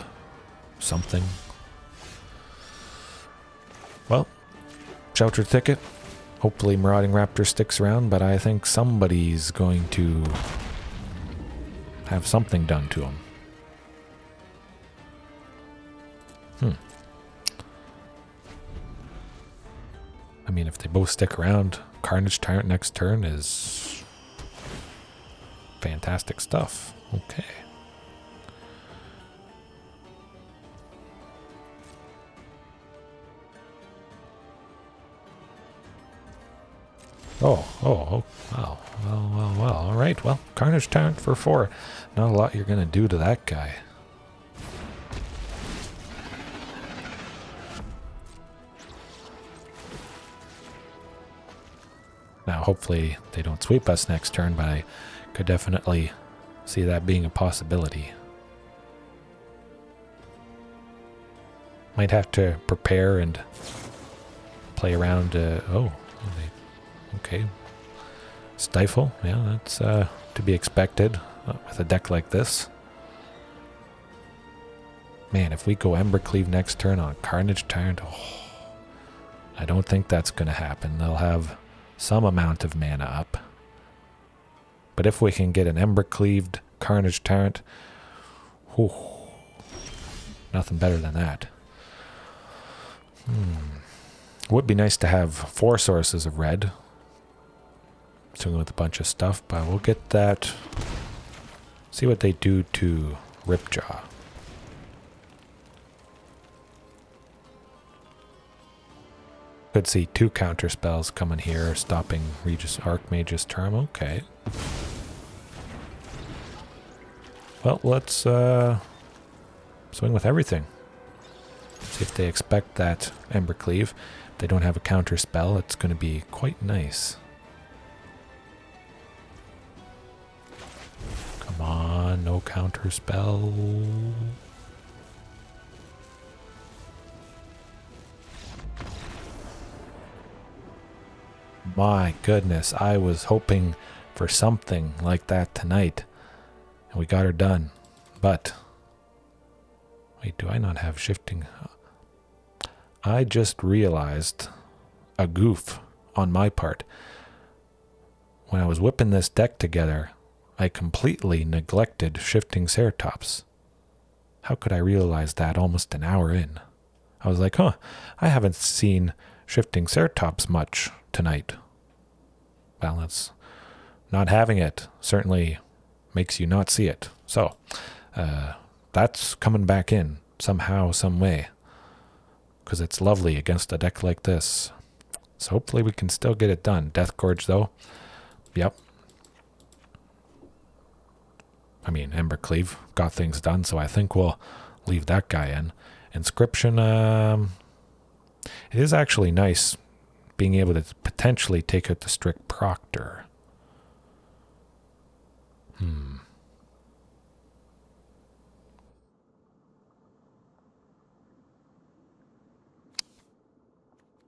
something. Well, Sheltered Thicket. Hopefully Marauding Raptor sticks around, but I think somebody's going to have something done to him. I mean, if they both stick around, Carnage Tyrant next turn is fantastic stuff. Okay. Oh, wow. Well. All right. Well, Carnage Tyrant for 4. Not a lot you're going to do to that guy. Now, hopefully they don't sweep us next turn, but I could definitely see that being a possibility. Might have to prepare and play around. Okay. Stifle, yeah, that's to be expected with a deck like this. Man, if we go Embercleave next turn on Carnage Tyrant, I don't think that's going to happen. They'll have some amount of mana up. But if we can get an Embercleaved Carnage Tyrant, nothing better than that. Would be nice to have 4 sources of red, swinging with a bunch of stuff, but we'll get that See what they do to Ripjaw. Could see 2 counter spells coming here, stopping Regis Archmage's turn. Okay. Well, let's swing with everything. See if they expect that Embercleave. If they don't have a counter spell, it's going to be quite nice. Come on, no counter spell. My goodness, I was hoping for something like that tonight. And we got her done. But, wait, do I not have shifting? I just realized a goof on my part. When I was whipping this deck together, I completely neglected shifting Ceratops. How could I realize that almost an hour in? I was like, I haven't seen shifting Ceratops much tonight. Well, that's not having it certainly makes you not see it. So, that's coming back in somehow, some way. Because it's lovely against a deck like this. So hopefully we can still get it done. Death Gorge, though. Yep. I mean, Embercleave got things done, so I think we'll leave that guy in. Inscription, it is actually nice being able to potentially take out the Strict Proctor.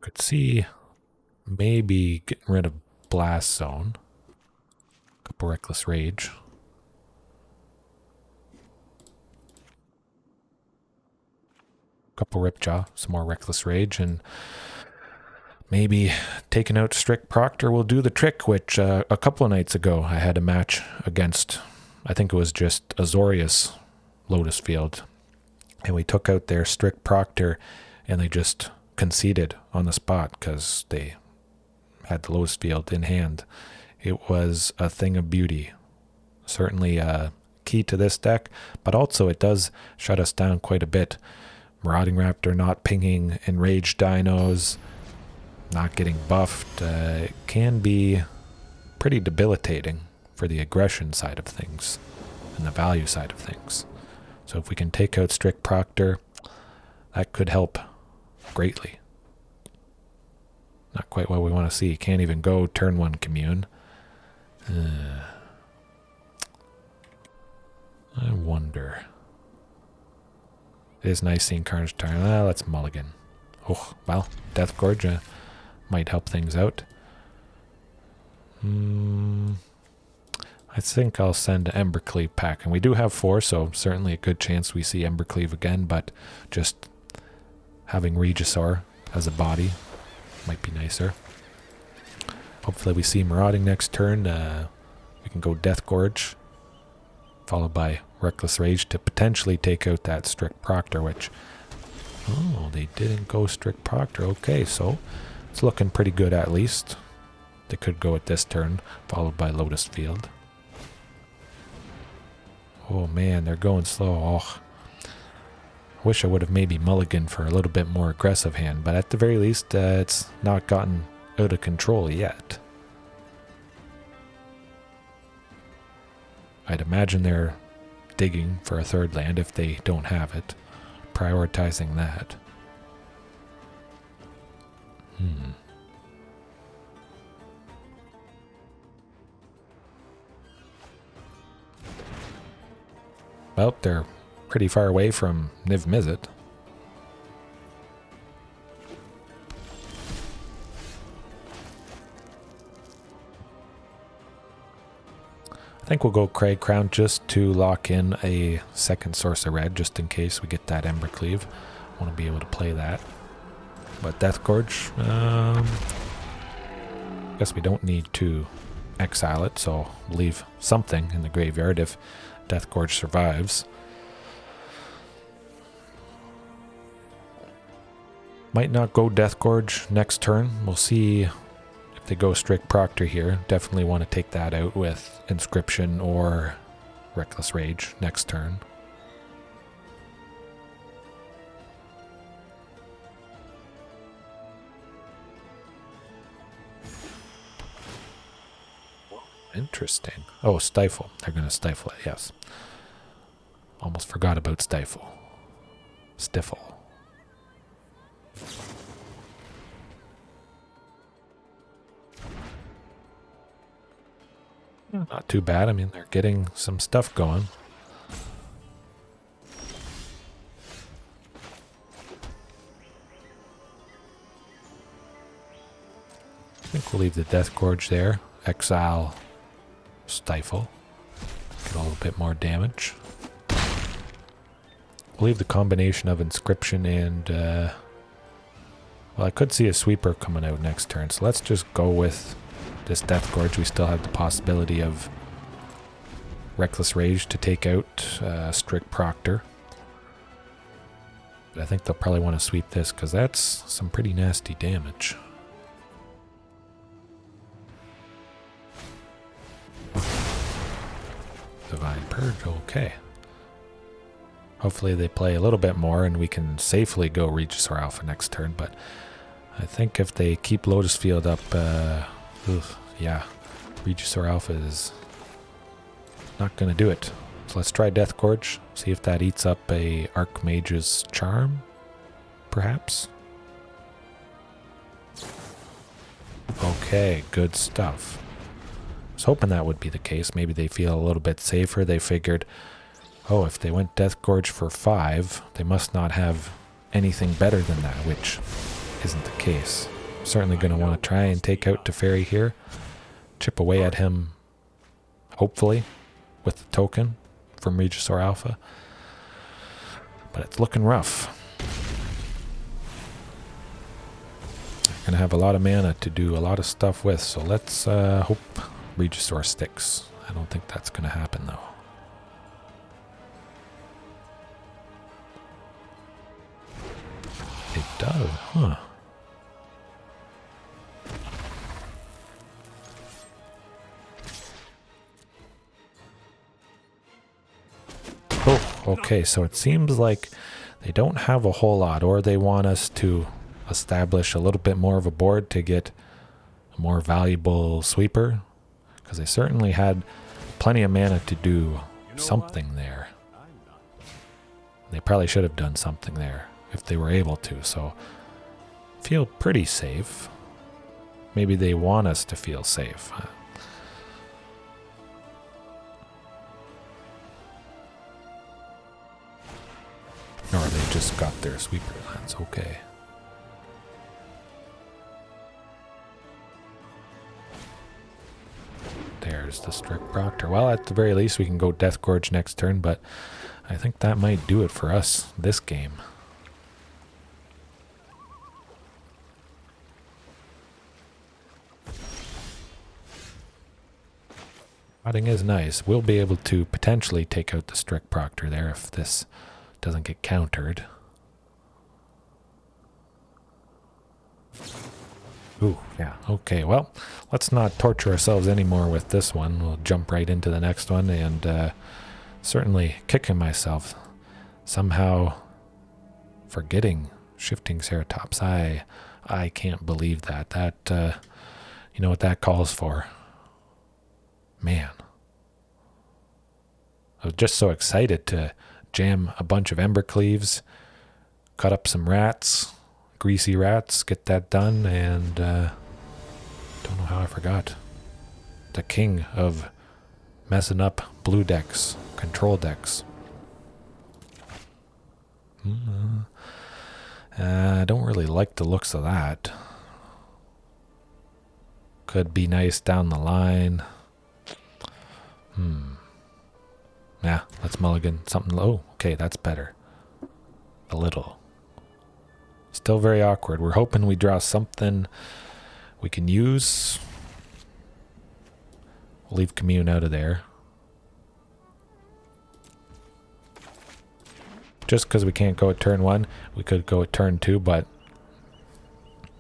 Could see maybe getting rid of Blast Zone. Couple Reckless Rage. Couple Ripjaw, some more Reckless Rage, and maybe taking out Strict Proctor will do the trick, which a couple of nights ago I had a match against, I think it was just Azorius Lotus Field, and we took out their Strict Proctor and they just conceded on the spot because they had the Lotus Field in hand. It was a thing of beauty. Certainly key to this deck, but also it does shut us down quite a bit. Marauding Raptor not pinging enraged dinos, not getting buffed, can be pretty debilitating for the aggression side of things and the value side of things. So if we can take out Strict Proctor, that could help greatly. Not quite what we want to see. Can't even go turn 1 Commune. I wonder. It is nice seeing Carnage turn. Let's mulligan. Oh, well, Death Gorge might help things out. I think I'll send Embercleave pack. And we do have 4, so certainly a good chance we see Embercleave again, but just having Regisaur as a body might be nicer. Hopefully we see Marauding next turn. We can go Death Gorge, followed by Reckless Rage to potentially take out that Strict Proctor, which... Oh, they didn't go Strict Proctor. Okay, so it's looking pretty good at least. They could go at this turn, followed by Lotus Field. Oh man, they're going slow. Oh, I wish I would have maybe mulliganed for a little bit more aggressive hand, but at the very least, it's not gotten out of control yet. I'd imagine they're digging for a 3rd land if they don't have it. Prioritizing that. Well, they're pretty far away from Niv Mizzet. I think we'll go Cragcrown just to lock in a 2nd source of red, just in case we get that Embercleave. I want to be able to play that. But Death Gorge, guess we don't need to exile it, so leave something in the graveyard if Death Gorge survives. Might not go Death Gorge next turn. We'll see if they go Strict Proctor here. Definitely want to take that out with Inscription or Reckless Rage next turn. Interesting. Oh, Stifle. They're going to Stifle it, yes. Almost forgot about Stifle. Stifle. Not too bad. I mean, they're getting some stuff going. I think we'll leave the Death Gorge there. Exile, Stifle. Get a little bit more damage. We'll leave the combination of Inscription and... well, I could see a Sweeper coming out next turn, so let's just go with this Death Gorge. We still have the possibility of Reckless Rage to take out Strict Proctor. But I think they'll probably want to sweep this, because that's some pretty nasty damage. Divine Purge, okay. Hopefully they play a little bit more and we can safely go Regisaur Alpha next turn, but I think if they keep Lotus Field up, yeah, Regisaur Alpha is not going to do it. So let's try Death Gorge, see if that eats up a Archmage's Charm, perhaps? Okay, good stuff. I was hoping that would be the case. Maybe they feel a little bit safer. They figured, oh, if they went Death Gorge for 5, they must not have anything better than that, which isn't the case. Certainly going to want to try and take out Teferi here. Chip away at him, hopefully, with the token from Regisaur Alpha. But it's looking rough. They're going to have a lot of mana to do a lot of stuff with, so let's hope Regisaur sticks. I don't think that's going to happen, though. It does, huh? Oh, okay, so it seems like they don't have a whole lot, or they want us to establish a little bit more of a board to get a more valuable sweeper, because they certainly had plenty of mana to do something there. They probably should have done something there if they were able to, so feel pretty safe. Maybe they want us to feel safe. Or they just got their sweeper lands, okay. There's the Strict Proctor. Well, at the very least we can go Death Gorge next turn, but I think that might do it for us this game. Fighting is nice. We'll be able to potentially take out the Strict Proctor there if this doesn't get countered. Ooh, yeah, okay, well, let's not torture ourselves anymore with this one. We'll jump right into the next one, and certainly kicking myself somehow forgetting Shifting Ceratops. I can't believe that. That, you know what that calls for? Man. I was just so excited to jam a bunch of Embercleaves, cut up some rats, greasy rats, get that done, and don't know how I forgot. The king of messing up blue decks, control decks. I don't really like the looks of that. Could be nice down the line. Yeah, let's mulligan something low. Okay, that's better. A little. Still very awkward. We're hoping we draw something we can use. We'll leave Commune out of there. Just because we can't go at turn 1, we could go at turn 2, but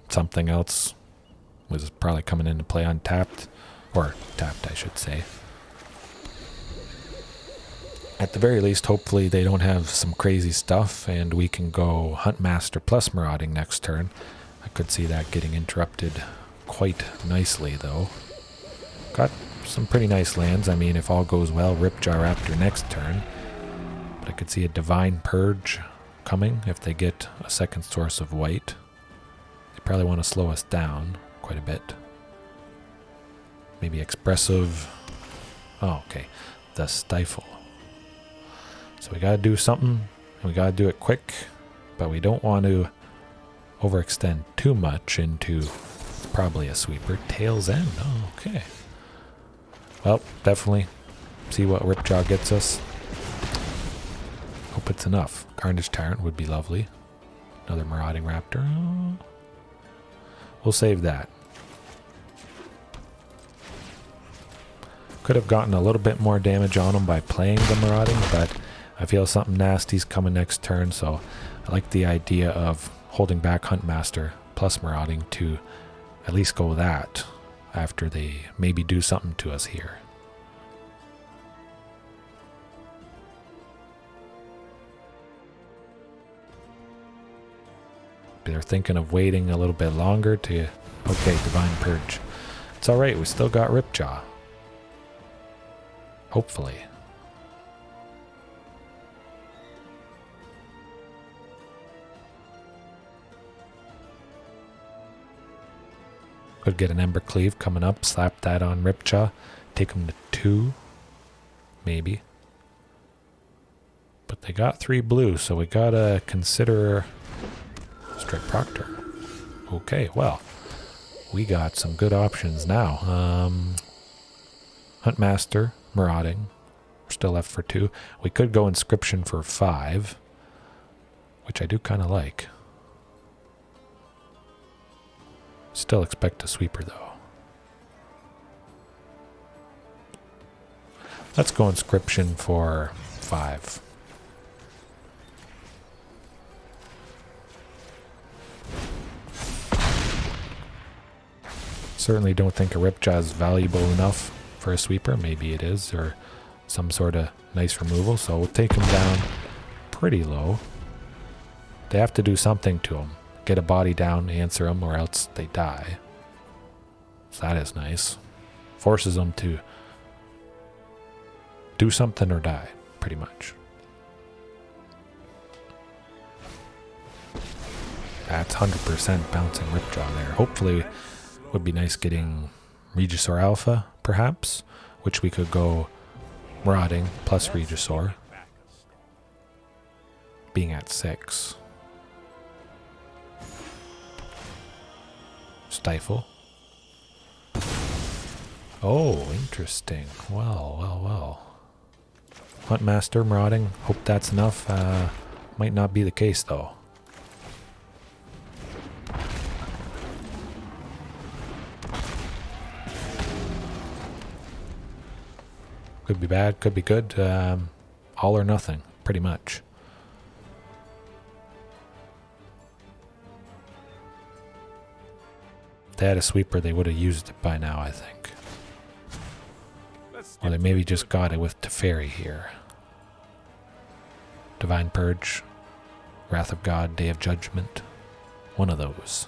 something else was probably coming into play untapped. Or tapped, I should say. At the very least, hopefully they don't have some crazy stuff and we can go Huntmaster plus Marauding next turn. I could see that getting interrupted quite nicely though. Got some pretty nice lands. I mean, if all goes well, Ripjaw Raptor next turn. But I could see a Divine Purge coming if they get a second source of white. They probably want to slow us down quite a bit. Maybe Expressive. Oh, okay. The Stifle. So we got to do something, and we got to do it quick, but we don't want to overextend too much into probably a sweeper. Tail's End. Oh, okay. Well, definitely see what Ripjaw gets us. Hope it's enough. Carnage Tyrant would be lovely. Another Marauding Raptor. Oh. We'll save that. Could have gotten a little bit more damage on him by playing the Marauding, but I feel something nasty's coming next turn, so I like the idea of holding back Huntmaster plus Marauding to at least go that after they maybe do something to us here. They're thinking of waiting a little bit longer to... Okay, Divine Purge. It's alright, we still got Ripjaw. Hopefully. Could get an Embercleave coming up, slap that on Ripjaw, take him to 2, maybe. But they got 3 blue, so we gotta consider Strike Proctor. Okay, well, we got some good options now. Huntmaster, Marauding, we're still left for 2. We could go Inscription for 5, which I do kind of like. Still expect a sweeper though. Let's go Inscription for 5. Certainly don't think a Ripjaw is valuable enough for a sweeper. Maybe it is, or some sort of nice removal. So we'll take him down pretty low. They have to do something to him. Get a body down, answer them, or else they die. So that is nice. Forces them to do something or die, pretty much. That's 100% bouncing Ripjaw there. Hopefully, would be nice getting Regisaur Alpha, perhaps, which we could go Marauding plus Regisaur, being at 6. Stifle. Oh, interesting. Well. Huntmaster, Marauding, hope that's enough. Might not be the case, though. Could be bad, could be good. All or nothing, pretty much. If they had a sweeper, they would have used it by now, I think. Or they maybe just got it with Teferi here. Divine Purge, Wrath of God, Day of Judgment. One of those.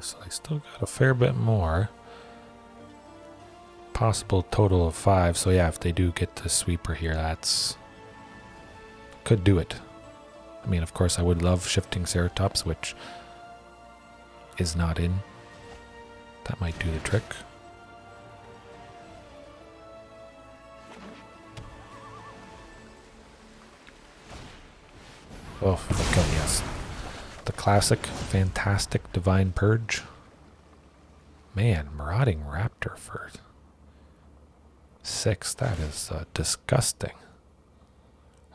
So I still got a fair bit more. Possible total of 5. So yeah, if they do get the sweeper here, that's... could do it. I mean, of course, I would love Shifting Ceratops, which is not in. That might do the trick. Oh, okay, yes. The classic, fantastic Divine Purge. Man, Marauding Raptor for 6. That is disgusting.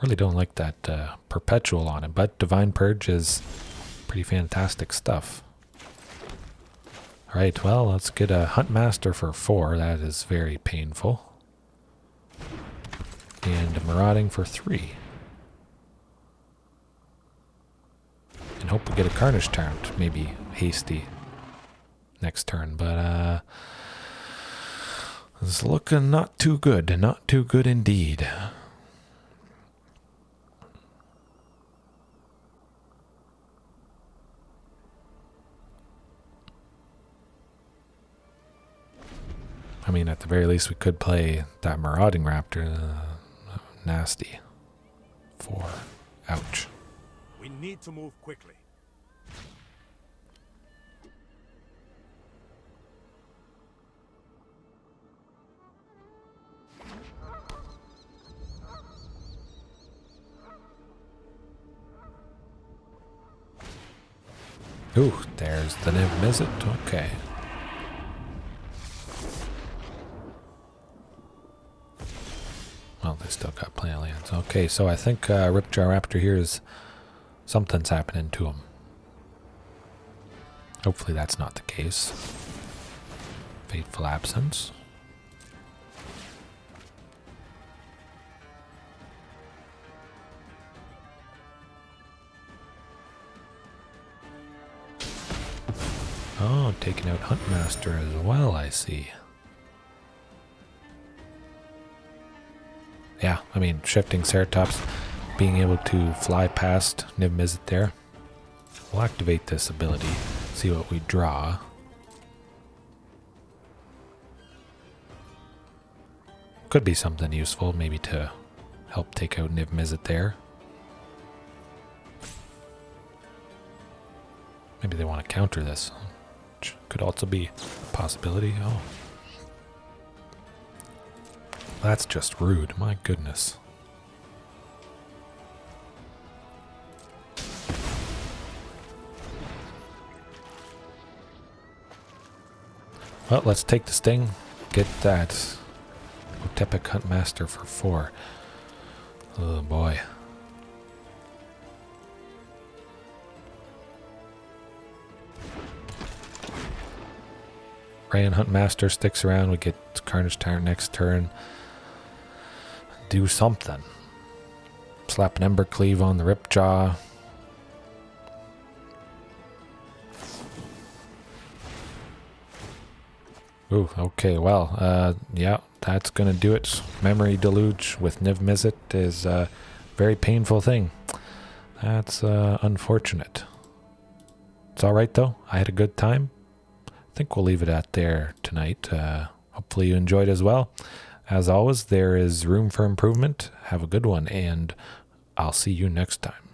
Really don't like that perpetual on it, but Divine Purge is Pretty fantastic stuff. Alright, well, let's get a Huntmaster for 4. That is very painful. And a Marauding for 3. And hope we get a Carnage Tyrant, maybe Hasty next turn. But it's looking not too good. Not too good indeed. I mean, at the very least, we could play that Marauding Raptor. Nasty. 4. Ouch. We need to move quickly. Ooh, there's the Niv-Mizzet. Okay. Well, they still got plenty of lands. Okay, so I think Ripjaw Raptor here is something's happening to him. Hopefully that's not the case. Fateful Absence. Oh, taking out Huntmaster as well, I see. Yeah, I mean, shifting Ceratops, being able to fly past Niv-Mizzet there. We'll activate this ability, see what we draw. Could be something useful, maybe to help take out Niv-Mizzet there. Maybe they want to counter this, which could also be a possibility. Oh. That's just rude, my goodness. Well, let's take the sting, get that Otepec Huntmaster for 4. Oh boy. Rayan Huntmaster sticks around, we get Carnage Tyrant next turn. Do something. Slap an Embercleave on the Ripjaw. Ooh, okay, well, yeah, that's gonna do it. Memory Deluge with Niv-Mizzet is a very painful thing. That's unfortunate. It's alright though, I had a good time. I think we'll leave it at there tonight. Hopefully you enjoyed as well. As always, there is room for improvement. Have a good one, and I'll see you next time.